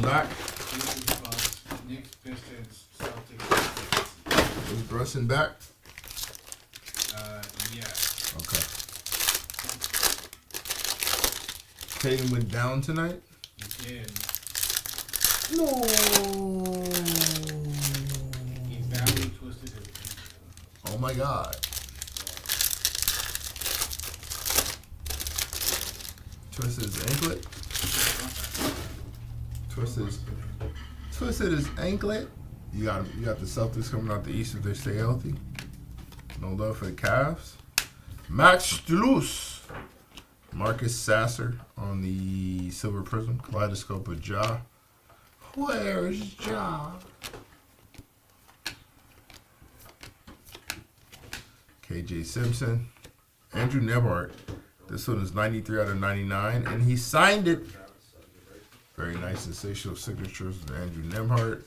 back. Knicks, Pistons, Celtics. Is Brunson back? Yeah. Okay. Tatum went down tonight? He did. No. He badly twisted his ankle. Oh my God. Twisted his anklet? Twisted his anklet? You got the Celtics coming out the East if they stay healthy. No love for the Cavs. Max Strus. Marcus Sasser on the Silver Prism. Kaleidoscope of Ja. Where's Ja? KJ Simpson. Andrew Nebhart. This one is 93 out of 99, and he signed it. Very nice, sensational signatures with Andrew Nebhart.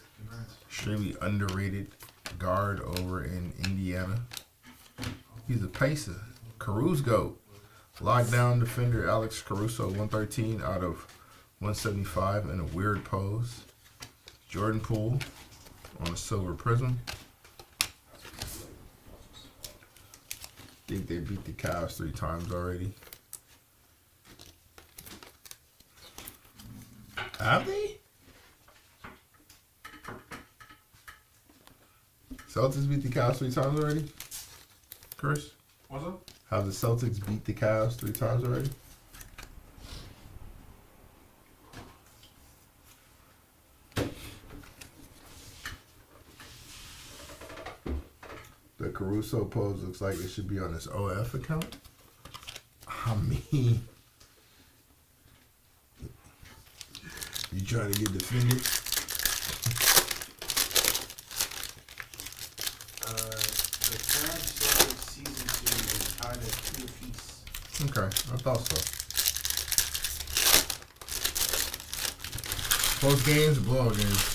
Extremely underrated guard over in Indiana. He's a pacer. Caruso. Lockdown defender Alex Caruso, 113 out of 175 in a weird pose. Jordan Poole on a silver prism. Think they beat the Cavs 3 times already. Have they? Celtics beat the Cavs 3 times already? Chris? What's up? Have the Celtics beat the Cavs 3 times already? The Caruso pose looks like it should be on his OF account. I mean, you trying to get defended? The Cavs season series is kind of 2 apiece. Okay, I thought so. Close games, blowout games.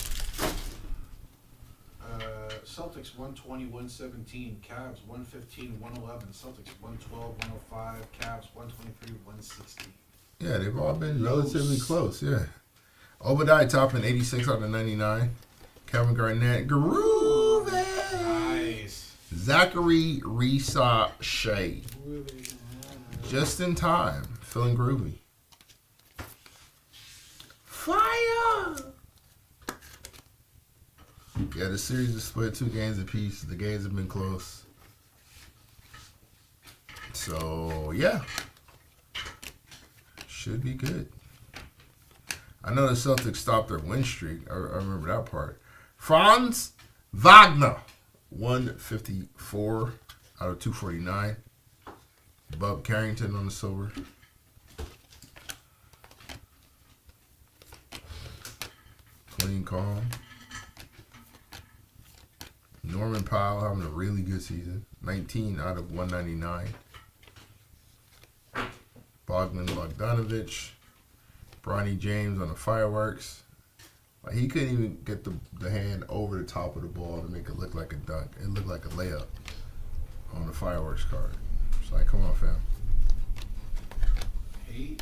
Celtics 120-117, Cavs 115-111, Celtics 112-105, Cavs 123-160. Yeah, they've all been relatively close, yeah. Obadiah topping 86 out of 99. Kevin Garnett, groovy. Nice. Zachary Shea. Just in time, feeling groovy. Fire! Yeah, the series is split 2 games apiece. The games have been close. So, yeah. Should be good. I know the Celtics stopped their win streak. I remember that part. Franz Wagner, 154 out of 249. Bub Carrington on the silver. Clean, calm. Norman Powell having a really good season. 19 out of 199. Bogdanovich. Bronny James on the fireworks. Like, he couldn't even get the hand over the top of the ball to make it look like a dunk. It looked like a layup on the fireworks card. It's like, come on, fam. Hey.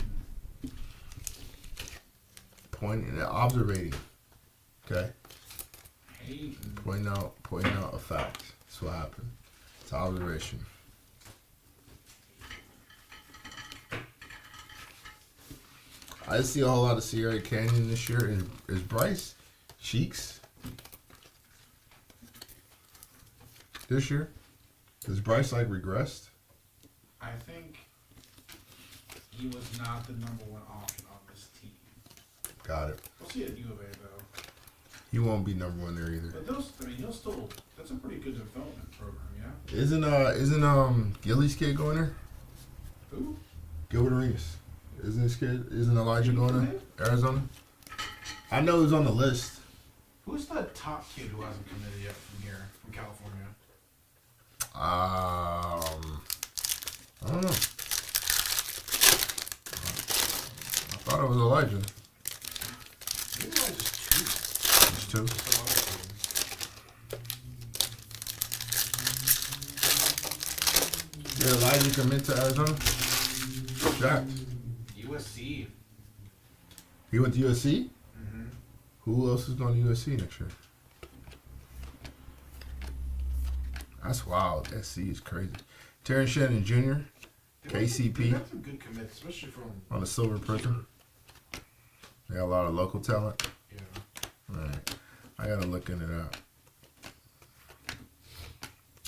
Pointing and observating. Okay? Hey. Pointing out a fact. That's what happened. It's observation. I see a whole lot of Sierra Canyon this year. Is Bryce Cheeks this year? Has Bryce like regressed? I think he was not the number 1 option on this team. Got it. We'll see at U of A though. He won't be number 1 there either. But he'll still. That's a pretty good development program, yeah. Isn't Gilly's kid going there? Who? Gilbert Arenas. Isn't Elijah going to Arizona? I know he's on the list. Who's the top kid who hasn't committed yet from here, from California? I don't know. I thought it was Elijah. Maybe Elijah's 2. He's 2. Did Elijah commit to Arizona? Jacked. USC. He went to USC? Mm-hmm. Who else is going to USC next year? That's wild. SC is crazy. Terrence Shannon Jr., KCP. They got some good commits, especially from on the silver prism. They got a lot of local talent. Yeah. All right. I got to look into that.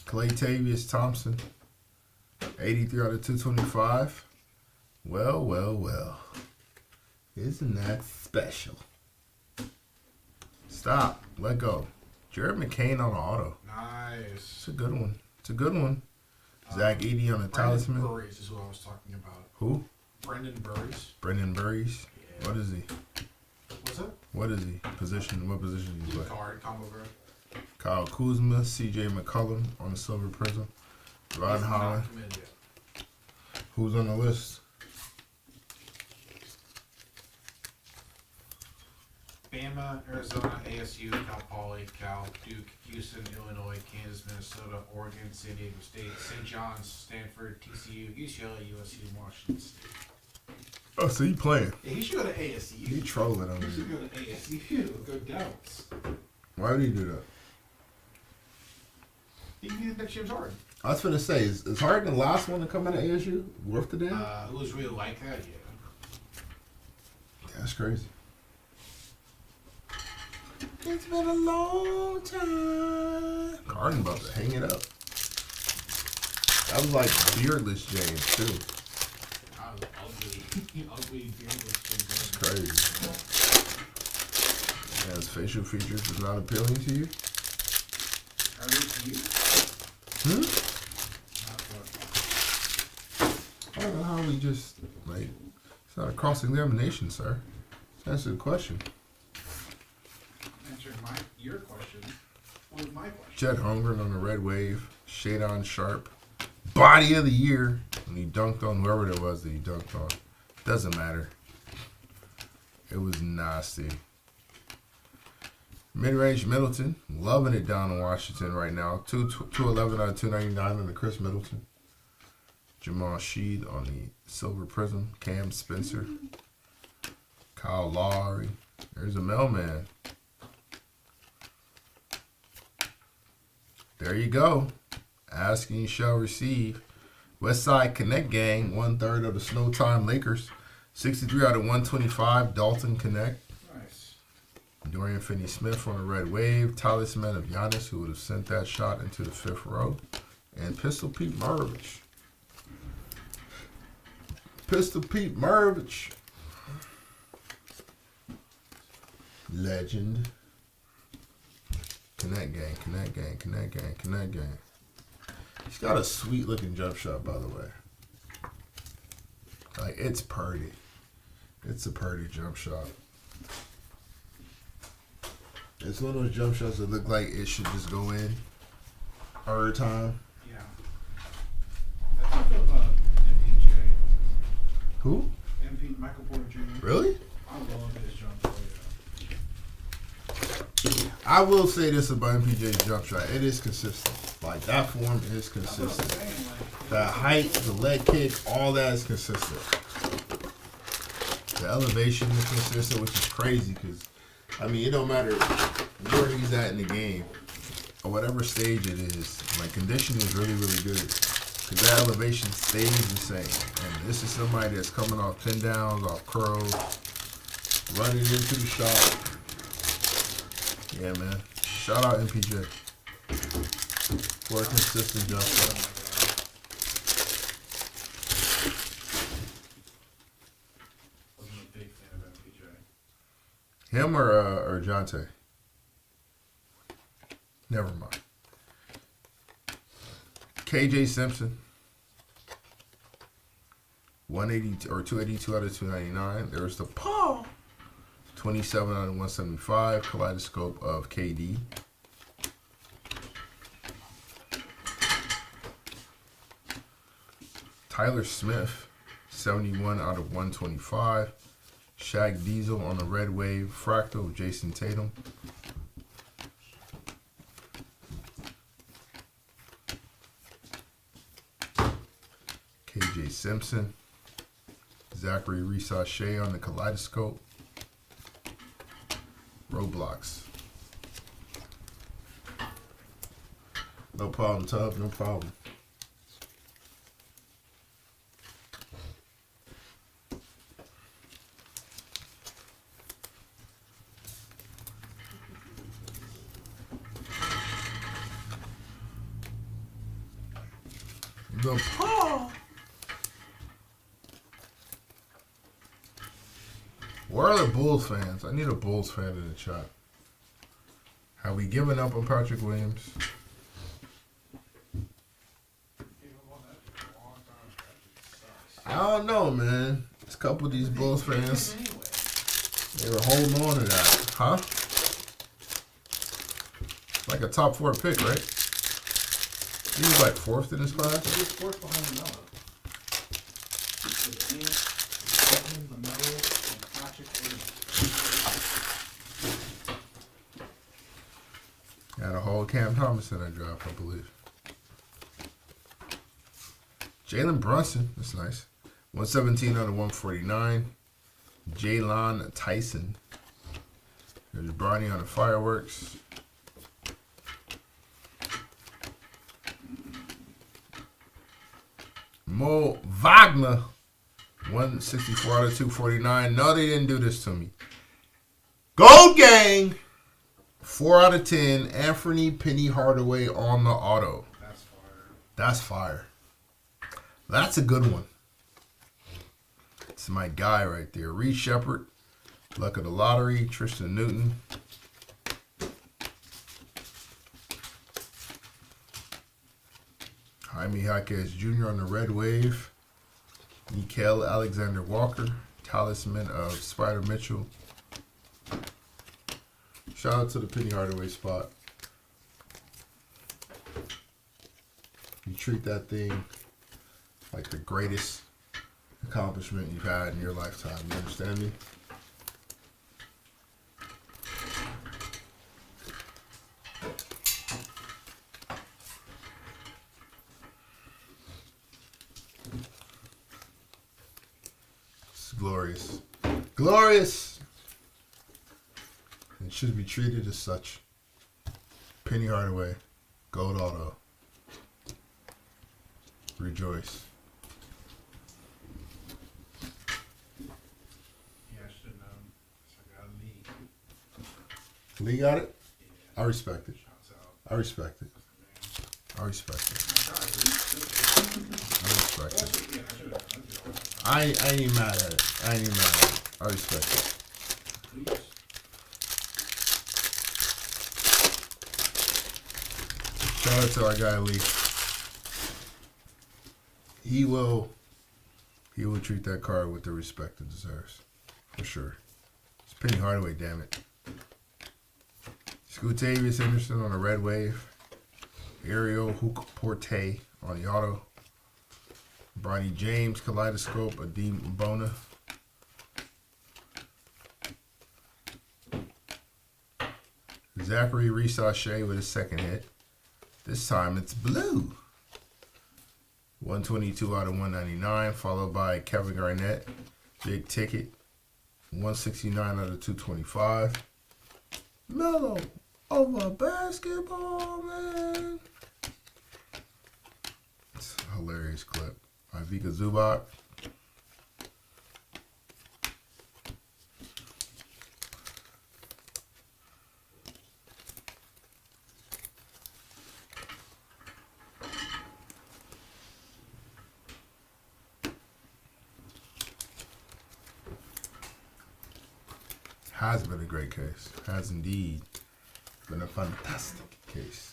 Claytavius Thompson, 83 out of 225. Well. Isn't that special? Stop. Let go. Jared McCain on the auto. Nice. It's a good one. Zach Edey on the talisman. Brendan Burries is who I was talking about. Who? Brendan Burries. Brendan Burries. Yeah. What is he? What's that? What is he? Position? What position do you play? Guard, combo guard. Kyle Kuzma, CJ McCollum on the silver prism. Ron He's Holland. not committed yet. Who's on the list? Bama, Arizona, ASU, Cal Poly, Cal, Duke, Houston, Illinois, Kansas, Minnesota, Oregon, San Diego State, St. John's, Stanford, TCU, UCLA, USC, and Washington State. Oh, so you playing? Yeah, he should go to ASU. You trolling on He me. should go to ASU. Go Doubts. Why would he do that? He can be the next James Harden. I was finna say, is Harden the last one to come out of ASU? Worth the damn? Who was really like that? Yeah. That's crazy. It's been a long time. Harden about to hang it up. That was like beardless James too. Ugly, ugly, beardless James It's Harden. crazy. Yeah, his facial features is not appealing to you? Are they to you? Hmm? Not good. I don't know how we just, like, it's not a cross-examination, sir. Answer the question. Answering your question. What was my question? Chet Holmgren on the red wave. Shadon Sharp. Body of the year. And he dunked on whoever it was that he dunked on. Doesn't matter. It was nasty. Mid-range Middleton. Loving it down in Washington right now. 211 out of 299 on the Chris Middleton. Jamal Sheed on the silver prism. Cam Spencer. Kyle Lowry. There's a mailman. There you go. Asking shall receive. Westside Connect Gang, 1/3 of the Snow Time Lakers. 63 out of 125, Dalton Connect. Nice. Dorian Finney-Smith on the red wave. Talisman of Giannis, who would have sent that shot into the 5th row. And Pistol Pete Maravich. Pistol Pete Maravich. Legend. Connect Gang, Connect Gang, Connect Gang, Connect Gang. He's got a sweet looking jump shot, by the way. Like, it's purdy. It's a purdy jump shot. It's one of those jump shots that look like it should just go in every time. Yeah. That's like MPJ. Who? Michael Porter Jr. Really? I love his jump shot. I will say this about MPJ's jump shot. It is consistent. Like, that form is consistent. That height, the leg kick, all that is consistent. The elevation is consistent, which is crazy because, I mean, it don't matter where he's at in the game or whatever stage it is. Like, conditioning is really, really good because that elevation stays the same. And this is somebody that's coming off pin downs, off curls, running into the shot. Yeah, man. Shout out MPJ for a consistent jump shot. Wasn't a big fan of MPJ. Him or Jonte? Never mind. KJ Simpson. 180 or 282 out of 299. There's the Paul. 27 out of 175. Kaleidoscope of KD. Tyler Smith. 71 out of 125. Shaq Diesel on the red wave. Fractal of Jason Tatum. KJ Simpson. Zachary Reese-Shea on the Kaleidoscope. Roblox. No problem, Tub. No problem. The Paul. Where are the Bulls fans? I need a Bulls fan in the chat. Have we given up on Patrick Williams? I don't know, man. It's a couple of these Bulls fans. They were holding on to that. Huh? Like a top 4 pick, right? He was like 4th in his class. He was 4th behind the Melo. The Patrick Williams. Cam Thomas in that draft, I believe. Jalen Brunson, that's nice. 117 out of 149. Jalen Tyson. There's Bronny on the fireworks. Mo Wagner. 164 out of 249. No, they didn't do this to me. Gold Gang. 4 out of 10. Anthony Penny Hardaway on the auto. That's fire. That's fire. That's a good one. It's my guy right there. Reed Shepard. Luck of the lottery. Tristan Newton. Jaime Jaquez Jr. on the red wave. Mikael Alexander Walker. Talisman of Spider Mitchell. Shout out to the Penny Hardaway spot. You treat that thing like the greatest accomplishment you've had in your lifetime. You understand me? It's glorious. Glorious! It should be treated as such. Penny Hardaway, Gold Auto. Rejoice. Yeah, I should have known. So I got a lead. Lee got it? Yeah. I respect it. Shouts out. I respect it. I respect it. I respect it. Yeah, I should have. I ain't even mad at it. I ain't even mad at it. I respect it. Please. Shout out to our guy Lee. He will treat that card with the respect it deserves. For sure. It's Penny Hardaway, damn it. Scutavius Henderson on the red wave. Ariel Hook Porte on the auto. Bronny James, Kaleidoscope, Adim Bona. Zachary Reese-Sachet with his second hit. This time it's blue. 122 out of 199, followed by Kevin Garnett, big ticket. 169 out of 225. Mellow over basketball, man. It's a hilarious clip. Ivica Zubac. Has been a great case. Has indeed been a fantastic case.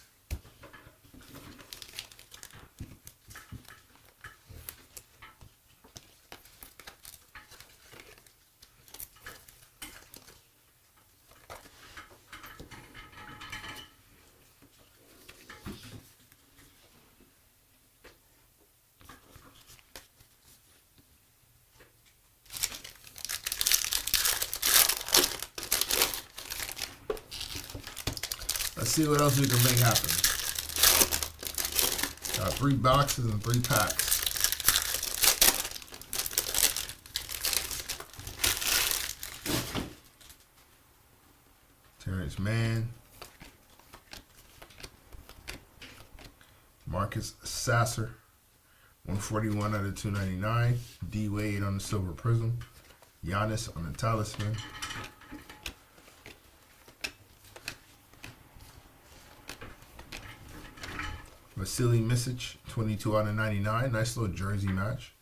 Let's see what else we can make happen. Got 3 boxes and 3 packs. Terrence Mann. Marcus Sasser. 141 out of 299. D Wade on the silver prism. Giannis on the talisman. Vasily Misic, 22 out of 99. Nice little jersey match.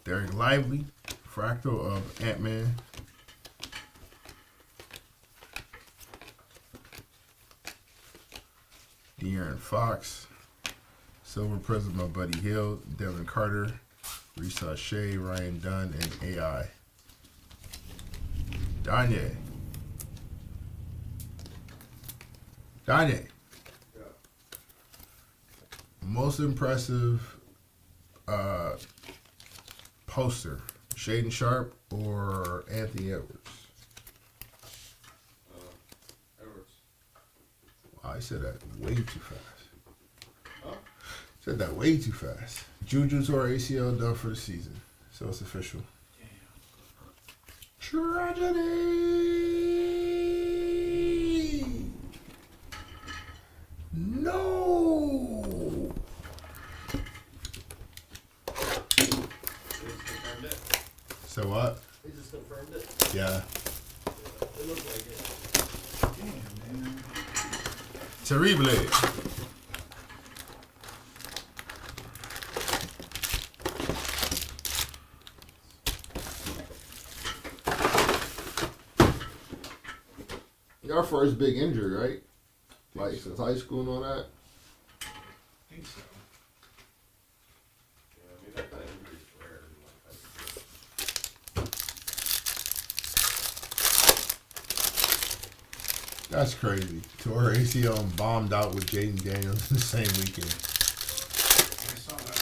Derek Lively, fractal of Ant-Man. De'Aaron Fox, silver prism of Buddy Hield, Devin Carter, Risa Shea, Ryan Dunn, and AI. Danye. Most impressive poster, Shaden Sharp or Anthony Edwards? Edwards. I said that way too fast. Huh? Said that way too fast. Juju tore ACL, done for the season. So it's official. Tragedy! No! They just confirmed it. So what? They just confirmed it. Yeah. It looked like it. Damn, man. Terrible. Your first big injury, right? Like since high school and all that? I think so. Yeah, I mean, that kind of injury is rare. That's crazy. Tore ACL and bombed out with Jaden Daniels in the same weekend. I saw that.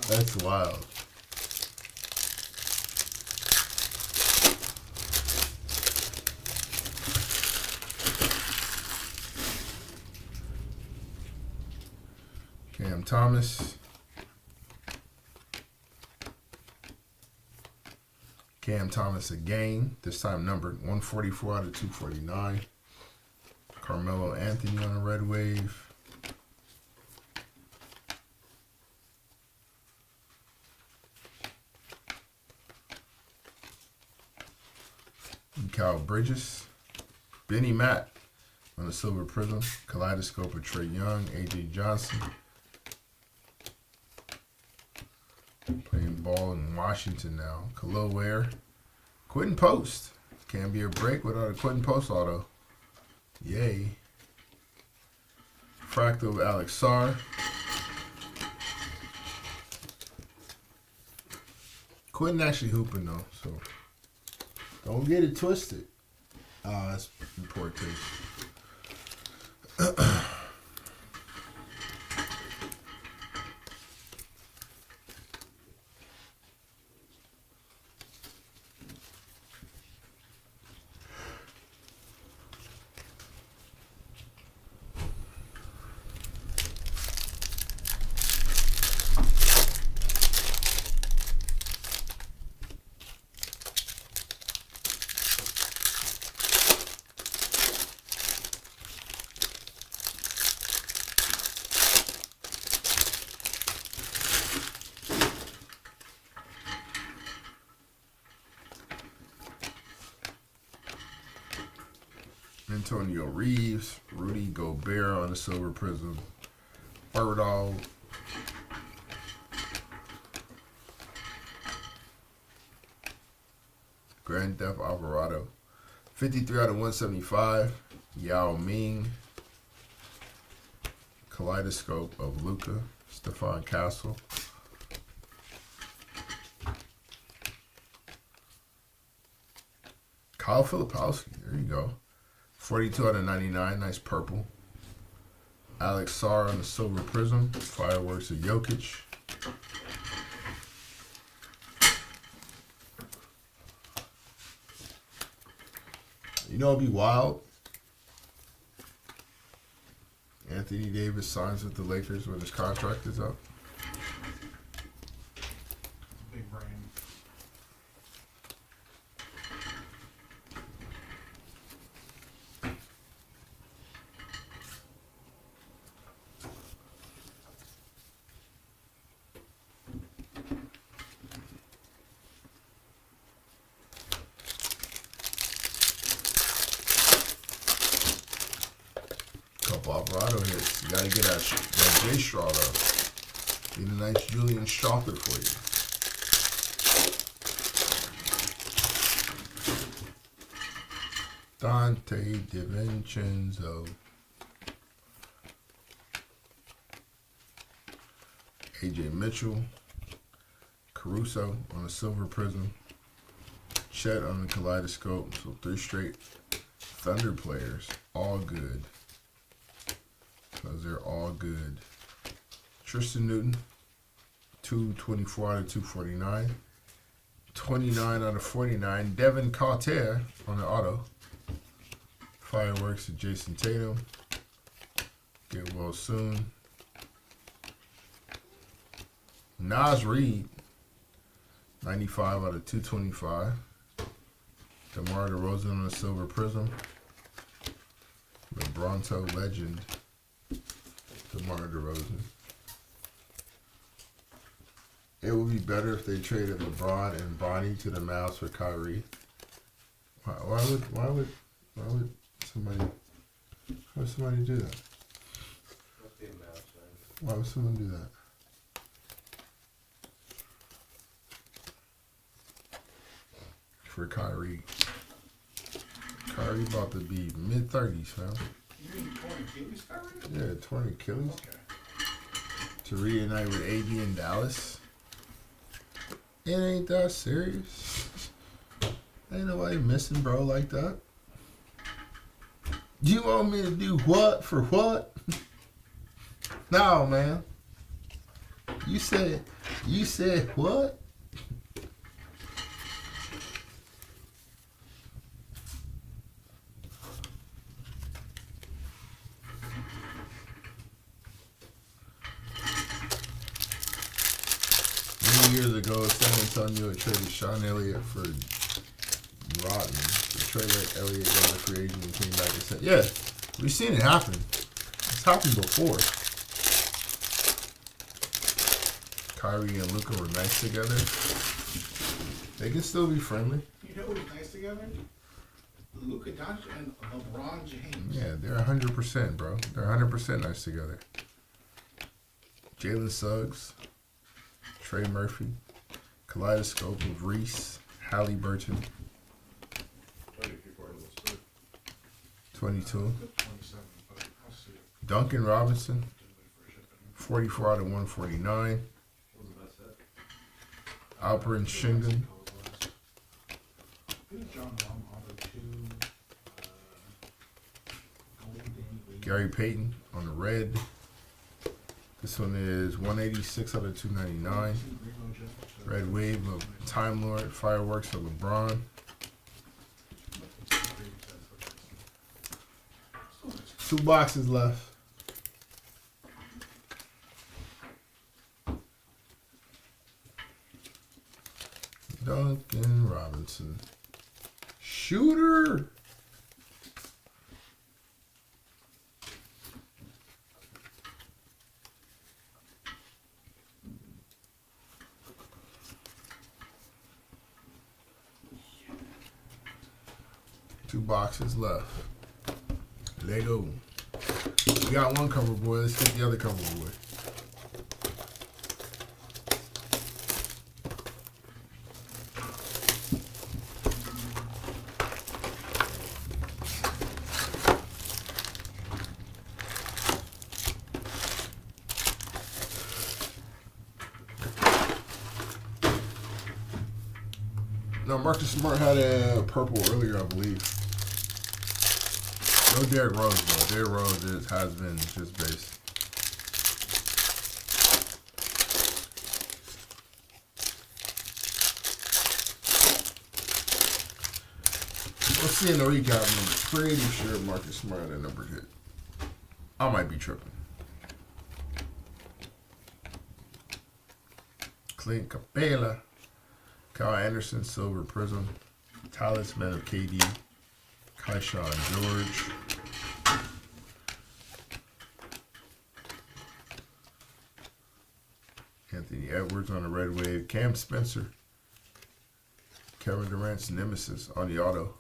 That's wild. Cam Thomas. Cam Thomas again. This time numbered 144 out of 249. Carmelo Anthony on a red wave. Kyle Bridges. Benny Matt on a silver prism. Kaleidoscope of Trey Young. AJ Johnson. Playing ball in Washington now. Khalil Ware. Quentin Post. Can't be a break without a Quentin Post auto. Yay. Fractal of Alex Sarr. Quentin actually hooping though, so don't get it twisted. Ah, that's poor taste. Antonio Reeves, Rudy Gobert on the silver prism. Birdoll. Grand Theft Alvarado. 53 out of 175. Yao Ming. Kaleidoscope of Luca. Stephon Castle. Kyle Filipowski. There you go. 42 out of 99. Nice purple. Alex Sarr on the silver prism. Fireworks of Jokic. You know it'd be wild? Anthony Davis signs with the Lakers when his contract is up. Big brain. Couple Alvarado hits. You gotta get that J Straw though. Need a nice Julian Strawther for you. Dante DiVincenzo. AJ Mitchell. Caruso on a silver prism. Chet on the kaleidoscope. So 3 straight Thunder players. All good. Because they're all good. Tristan Newton. 224 out of 249. 29 out of 49. Devin Carter on the auto. Fireworks of Jason Tatum. Get well soon. Nas Reed, 95 out of 225. DeMar DeRozan on the silver prism. The Bronto legend, DeMar DeRozan. It would be better if they traded LeBron and Bronny to the Mavs for Kyrie. Why would somebody do that? Why would someone do that? For Kyrie. Kyrie about to be mid-30s, fam. You mean torn Achilles, Kyrie? Yeah, torn Achilles. Okay. To reunite with AD in Dallas. It ain't that serious. Ain't nobody missing bro like that. You want me to do what for what? No, man. You said what? Years ago, San Antonio traded Sean Elliott for Rodman. The trade Elliott got a free agent and came back and said, yeah, we've seen it happen. It's happened before. Kyrie and Luka were nice together. They can still be friendly. You know who's nice together? Luka Doncic and LeBron James. Yeah, they're 100%, bro. They're 100% nice together. Jalen Suggs. Trey Murphy, Kaleidoscope of Reese, Halliburton, 22, Duncan Robinson, 44 out of 149, Alperen Sengun, Gary Payton on the red. This one is 186 out of 299. Red Wave of Time Lord. Fireworks of LeBron. Two boxes left. Duncan Robinson. Shooter. Two boxes left. Lego. We got one cover boy. Let's get the other cover boy. No, Marcus Smart had a purple earlier, I believe. No Derrick Rose, though. Derrick Rose has been just base. Let's see in the recap. I'm pretty sure Marcus Smart had a number hit. I might be tripping. Clint Capela. Kyle Anderson, Silver Prism. Talisman of KD. Keyshawn George. Anthony Edwards on the red wave. Cam Spencer. Kevin Durant's nemesis on the auto.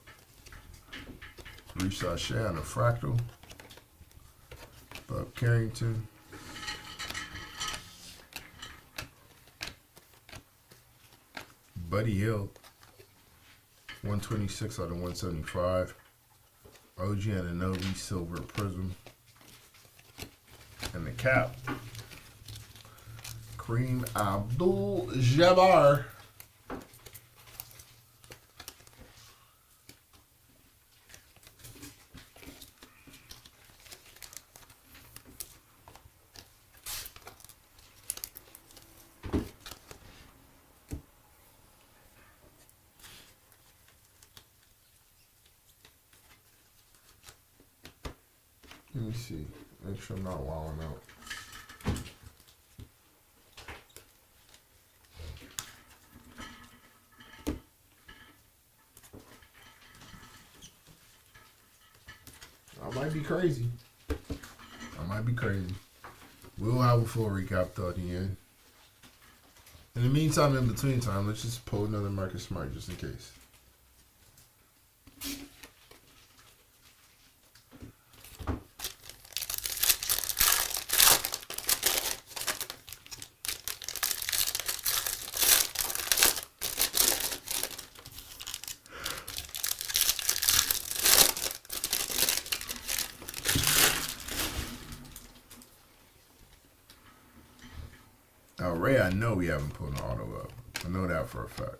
Reece Shea on the fractal. Bob Carrington. Buddy Hield. 126 out of 175. OG Anunoby, Silver Prism. And the cap. Kareem Abdul-Jabbar. Let me see. Make sure I'm not wilding out. I might be crazy. I might be crazy. We'll have a full recap though at the end. In the meantime, in between time, let's just pull another Marcus Smart just in case. Now, Ray, I know we haven't put an auto up. I know that for a fact.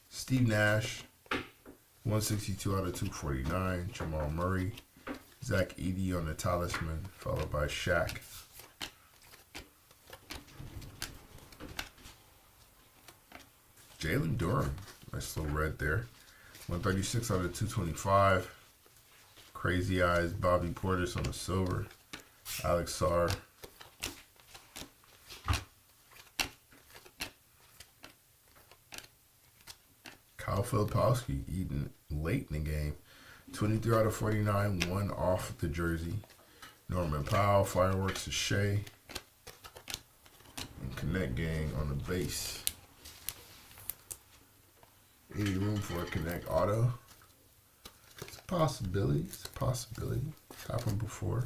Steve Nash, 162 out of 249. Jamal Murray. Zach Edey on the Talisman, followed by Shaq. Jalen Durham, nice little red there. 136 out of 225. Crazy Eyes, Bobby Portis on the silver. Alex Sarr. Kyle Filipowski eating late in the game. 23 out of 49, one off the jersey. Norman Powell, Fireworks to Shea. And Connect Gang on the base. 80 room for a Connect Auto. It's a possibility. It's a possibility. It's happened before.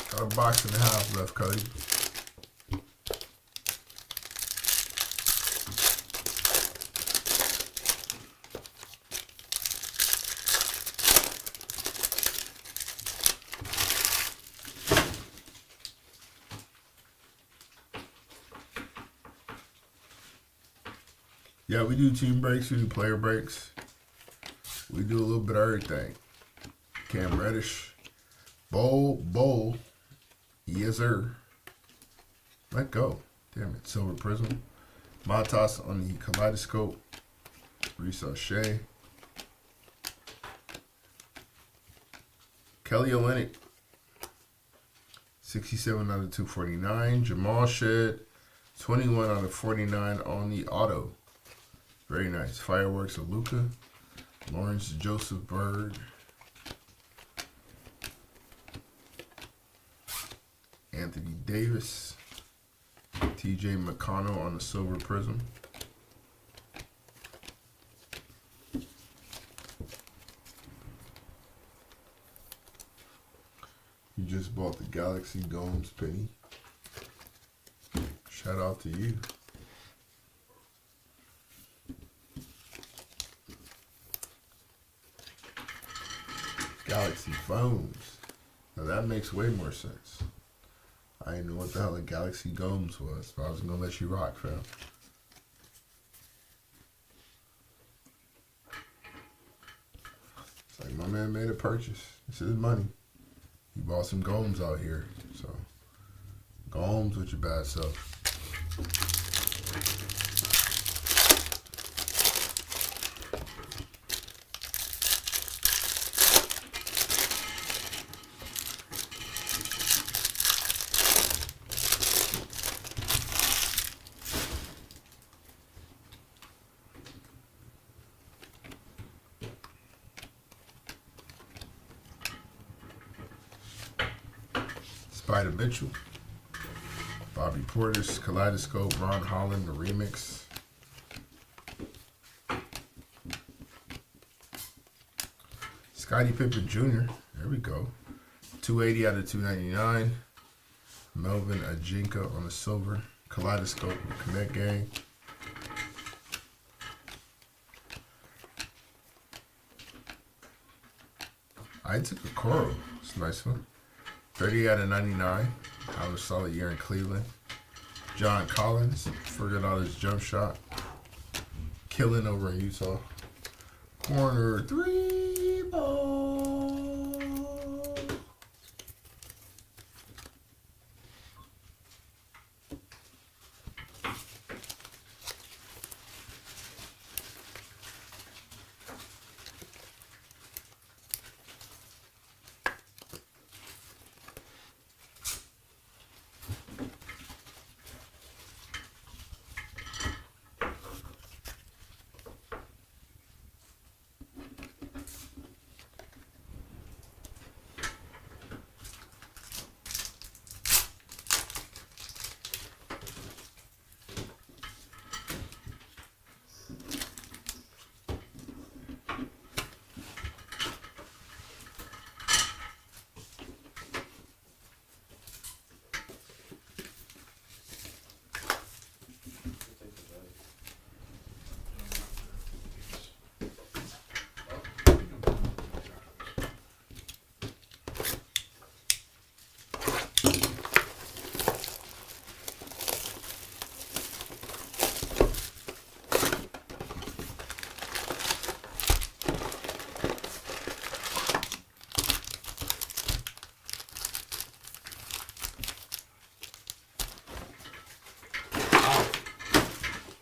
Got a box and a half left, Cody. Yeah, we do team breaks, we do player breaks. We do a little bit of everything. Cam Reddish. Bowl. Yes, sir. Let go. Damn it. Silver Prizm. Matas on the Kaleidoscope. Reese O'Shea. Kelly Olynyk. 67 out of 249. Jamal Shed. 21 out of 49 on the auto. Very nice. Fireworks of Luca. Lawrence Joseph Bird. Anthony Davis. TJ McConnell on the Silver Prizm. You just bought the Galaxy Gomes penny. Shout out to you. Galaxy phones. Now that makes way more sense. I didn't know what the hell a Galaxy Gomes was, but I was gonna let you rock, fam. It's like my man made a purchase. It's his money. He bought some Gomes out here, so Gomes with your bad self. Spider Mitchell, Bobby Portis, Kaleidoscope, Ron Holland, the remix. Scottie Pippen Jr., there we go. 280 out of 299. Melvin Ajinka on the silver. Kaleidoscope, Connect Gang. I took a Coro. It's a nice one. 30 out of 99. Having a solid year in Cleveland. John Collins. Figured out his jump shot. Killing over in Utah. Corner 3 ball.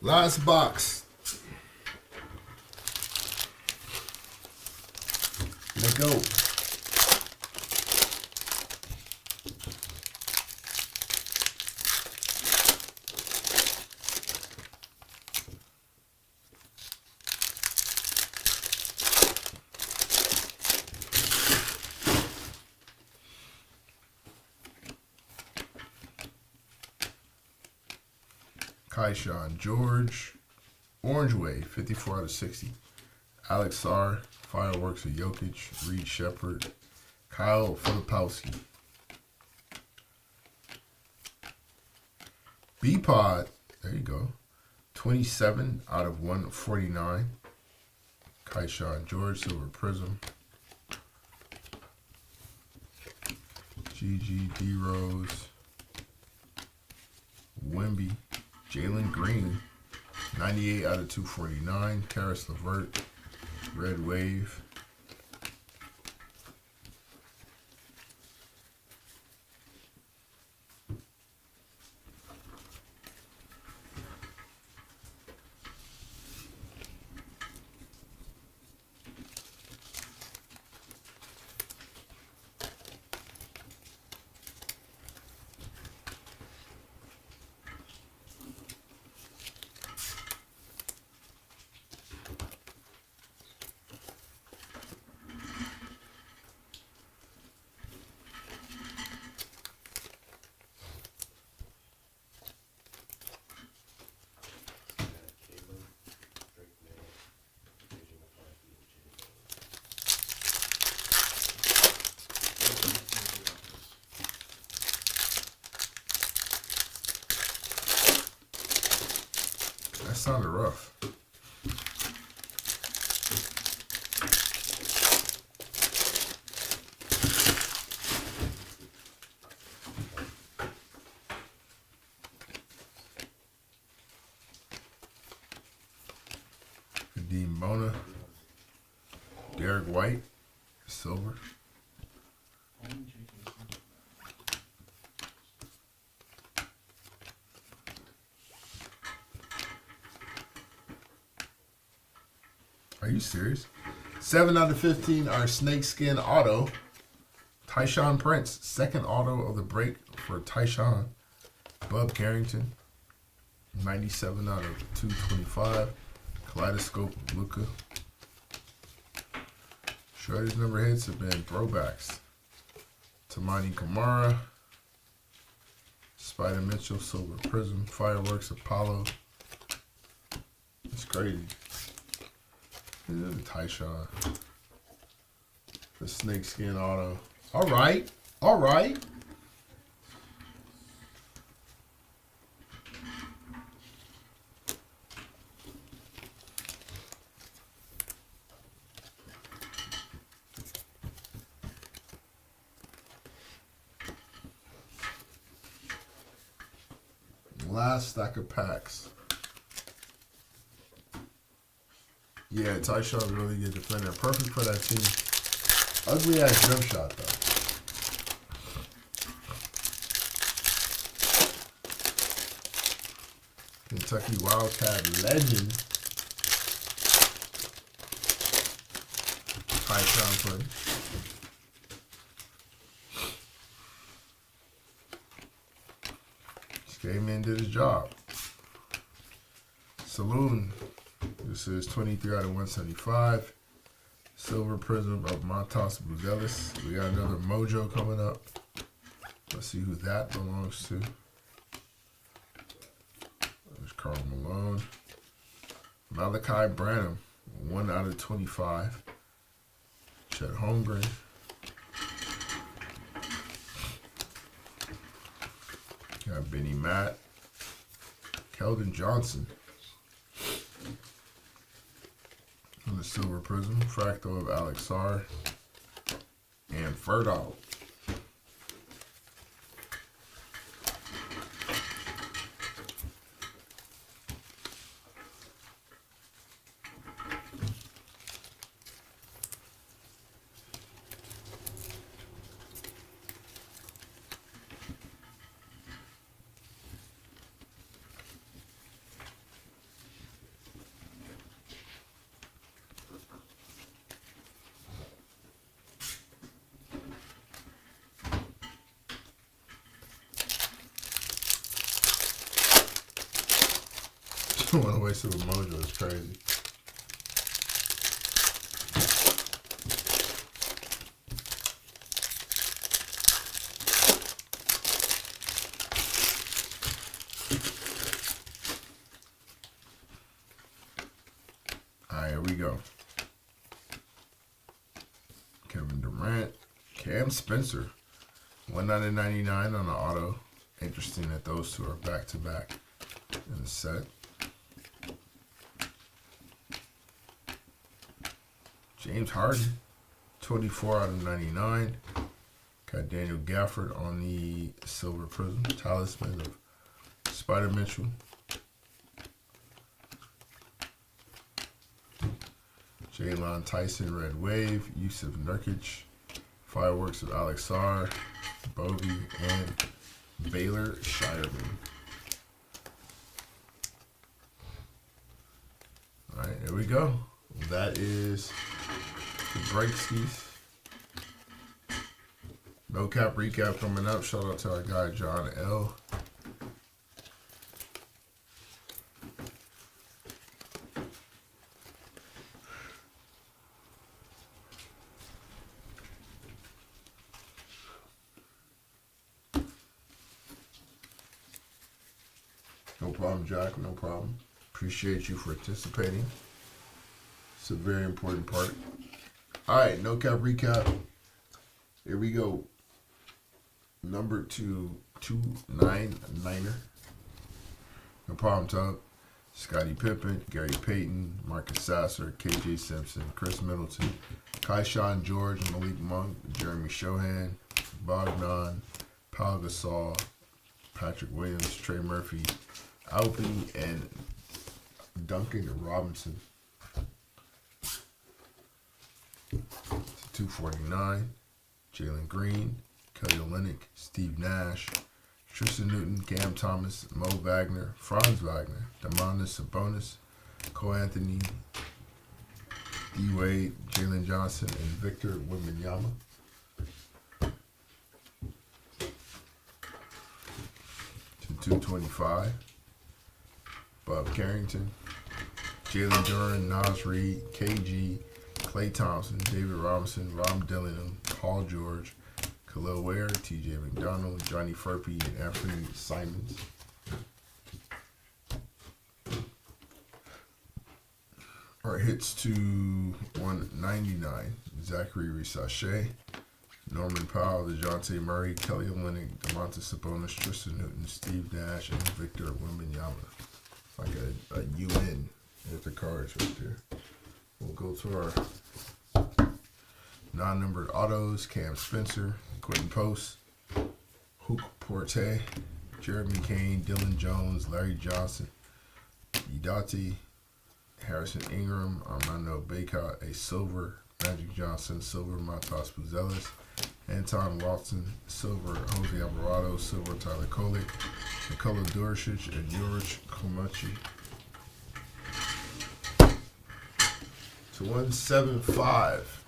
Last box. Let go. Kaishan George, Orange Wave, 54 out of 60. Alex Sarr, Fireworks of Jokic, Reed Shepard, Kyle Filipowski. B-Pod, there you go. 27 out of 149. Kaishan George, Silver Prizm. GG D Rose. Wemby. Jalen Green, 98 out of 249. Karis LeVert, Red Wave. That sounded rough. Kadeem Bona, Derek White, silver. Are you serious? 7 out of 15 are Snakeskin Auto. Tyshawn Prince, second auto of the break for Tyshawn. Bub Carrington, 97 out of 225. Kaleidoscope Luka. Shorty's number hits have been throwbacks. Tamani Kamara. Spider Mitchell, Silver Prizm. Fireworks Apollo. It's crazy. This is Tyshawn. The Snakeskin Auto. All right. All right. last stack of packs. Yeah, Tyshawn's a really good defender. Perfect for that team. Ugly ass jump shot though. Kentucky Wildcat legend. Tyshawn Prince. Just came in and did his job. Saloon. This is 23 out of 175. Silver Prizm of Montas Buzelis. We got another Mojo coming up. Let's see who that belongs to. There's Karl Malone. Malachi Branham. 1 out of 25. Chet Holmgren. Got Benny Matt. Keldon Johnson. On the Silver Prizm, Fractal of Alex Sarr, and Fertile. I want to waste a Mojo. It's crazy. All right, here we go. Kevin Durant, Cam Spencer, 1/99 on the auto. Interesting that those two are back to back in the set. James Harden, 24 out of 99. Got Daniel Gafford on the Silver Prizm. Talisman of Spider Mitchell. Jalen Tyson, Red Wave. Yusuf Nurkic. Fireworks of Alex Sarr. Bovey, and Baylor Shireman. Alright, here we go. That is the Breakskis. No cap recap coming up. Shout out to our guy John L. No problem, Jack. No problem. Appreciate you for participating. It's a very important part. All right, no cap recap. Here we go. Number 229er. No problem, Tug. Scottie Pippen, Gary Payton, Marcus Sasser, KJ Simpson, Chris Middleton, Kaishan George, Malik Monk, Jeremy Shohan, Bogdan, Pau Gasol, Patrick Williams, Trey Murphy, Alpine, and Duncan Robinson. 249, Jalen Green, Kelly Olynyk, Steve Nash, Tristan Newton, Cam Thomas, Mo Wagner, Franz Wagner, Demonis Sabonis, Cole Anthony, D Wade, Jalen Johnson, and Victor Wembanyama. To 225, Bob Carrington, Jalen Duran, Nas Reed, KG, Klay Thompson, David Robinson, Rob Dillingham, Paul George, Khalil Ware, TJ McDonald, Johnny Furphy, and Anthony Simons. Our hits to 199, Zachary Risachet, Norman Powell, DeJounte Murray, Kelly Olynyk, Domantas Sabonis, Tristan Newton, Steve Nash, and Victor Wembanyama. Like a UN with the cards right there. We'll go to our non-numbered autos. Cam Spencer, Quentin Post, Hook Porte, Jeremy Kane, Dylan Jones, Larry Johnson, Udati, Harrison Ingram, Armando Bacot, a silver, Magic Johnson, silver, Matas Buzelis, Anton Watson, silver, Jose Alvarado, silver, Tyler Kolek, Nikola Duricic, and Juric Komachi. To 175.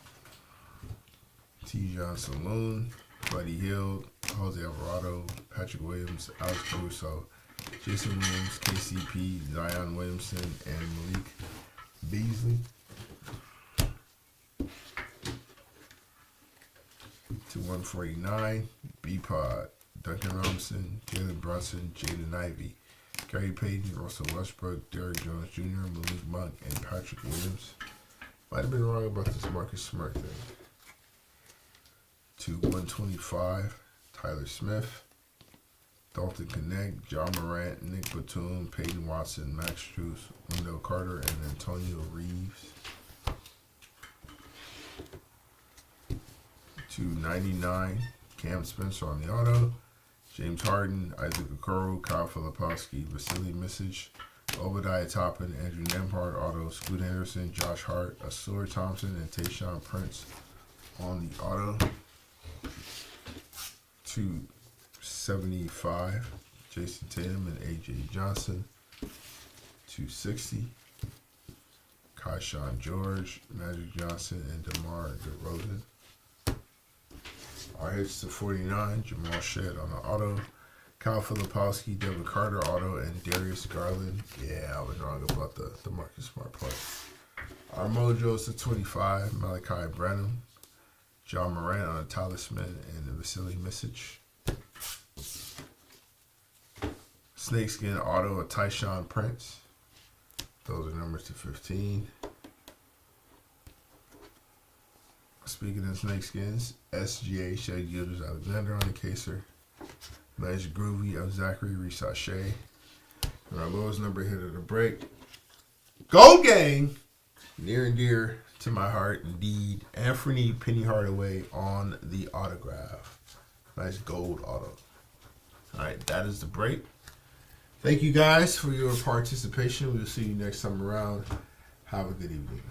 T. Johnson Loon, Buddy Hield, Jose Alvarado, Patrick Williams, Alex Caruso, Jason Williams, KCP, Zion Williamson, and Malik Beasley. To 149, B-Pod, Duncan Robinson, Jalen Brunson, Jaden Ivey, Gary Payton, Russell Westbrook, Derrick Jones Jr., Malik Monk, and Patrick Williams. Might have been wrong about this Marcus Smart thing. To 125, Tyler Smith, Dalton Connect, John Morant, Nick Batum, Peyton Watson, Max Strus, Wendell Carter, and Antonio Reeves. To 99, Cam Spencer on the auto, James Harden, Isaac Okoro, Kyle Filipowski, Vasily Misic, Obadiah Toppin, Andrew Nembhard auto, Scoot Henderson, Josh Hart, Asur Thompson, and Tayshaun Prince on the auto. To 75, Jason Tatum and AJ Johnson. 260, Kaishawn George, Magic Johnson, and DeMar DeRozan. Our hits to 49, Jamal Shed on the auto, Kyle Filipowski, Devin Carter auto, and Darius Garland. Yeah, I was wrong about the Marcus Smart part. Our Mojos to 25, Malachi Branham, John Morant on a Talisman, and Vasily Misic. Snakeskin auto, a Tayshaun Prince. Those are numbers to 15. Speaking of snakeskins, SGA, Shea Gilders Alexander on the caser. Magic Groovy of Zachary Risache. And our lowest number hit of the break. Gold Gang! Near and dear to my heart, indeed. Anthony Penny Hardaway on the autograph. Nice gold auto. Alright, that is the break. Thank you guys for your participation. We'll see you next time around. Have a good evening.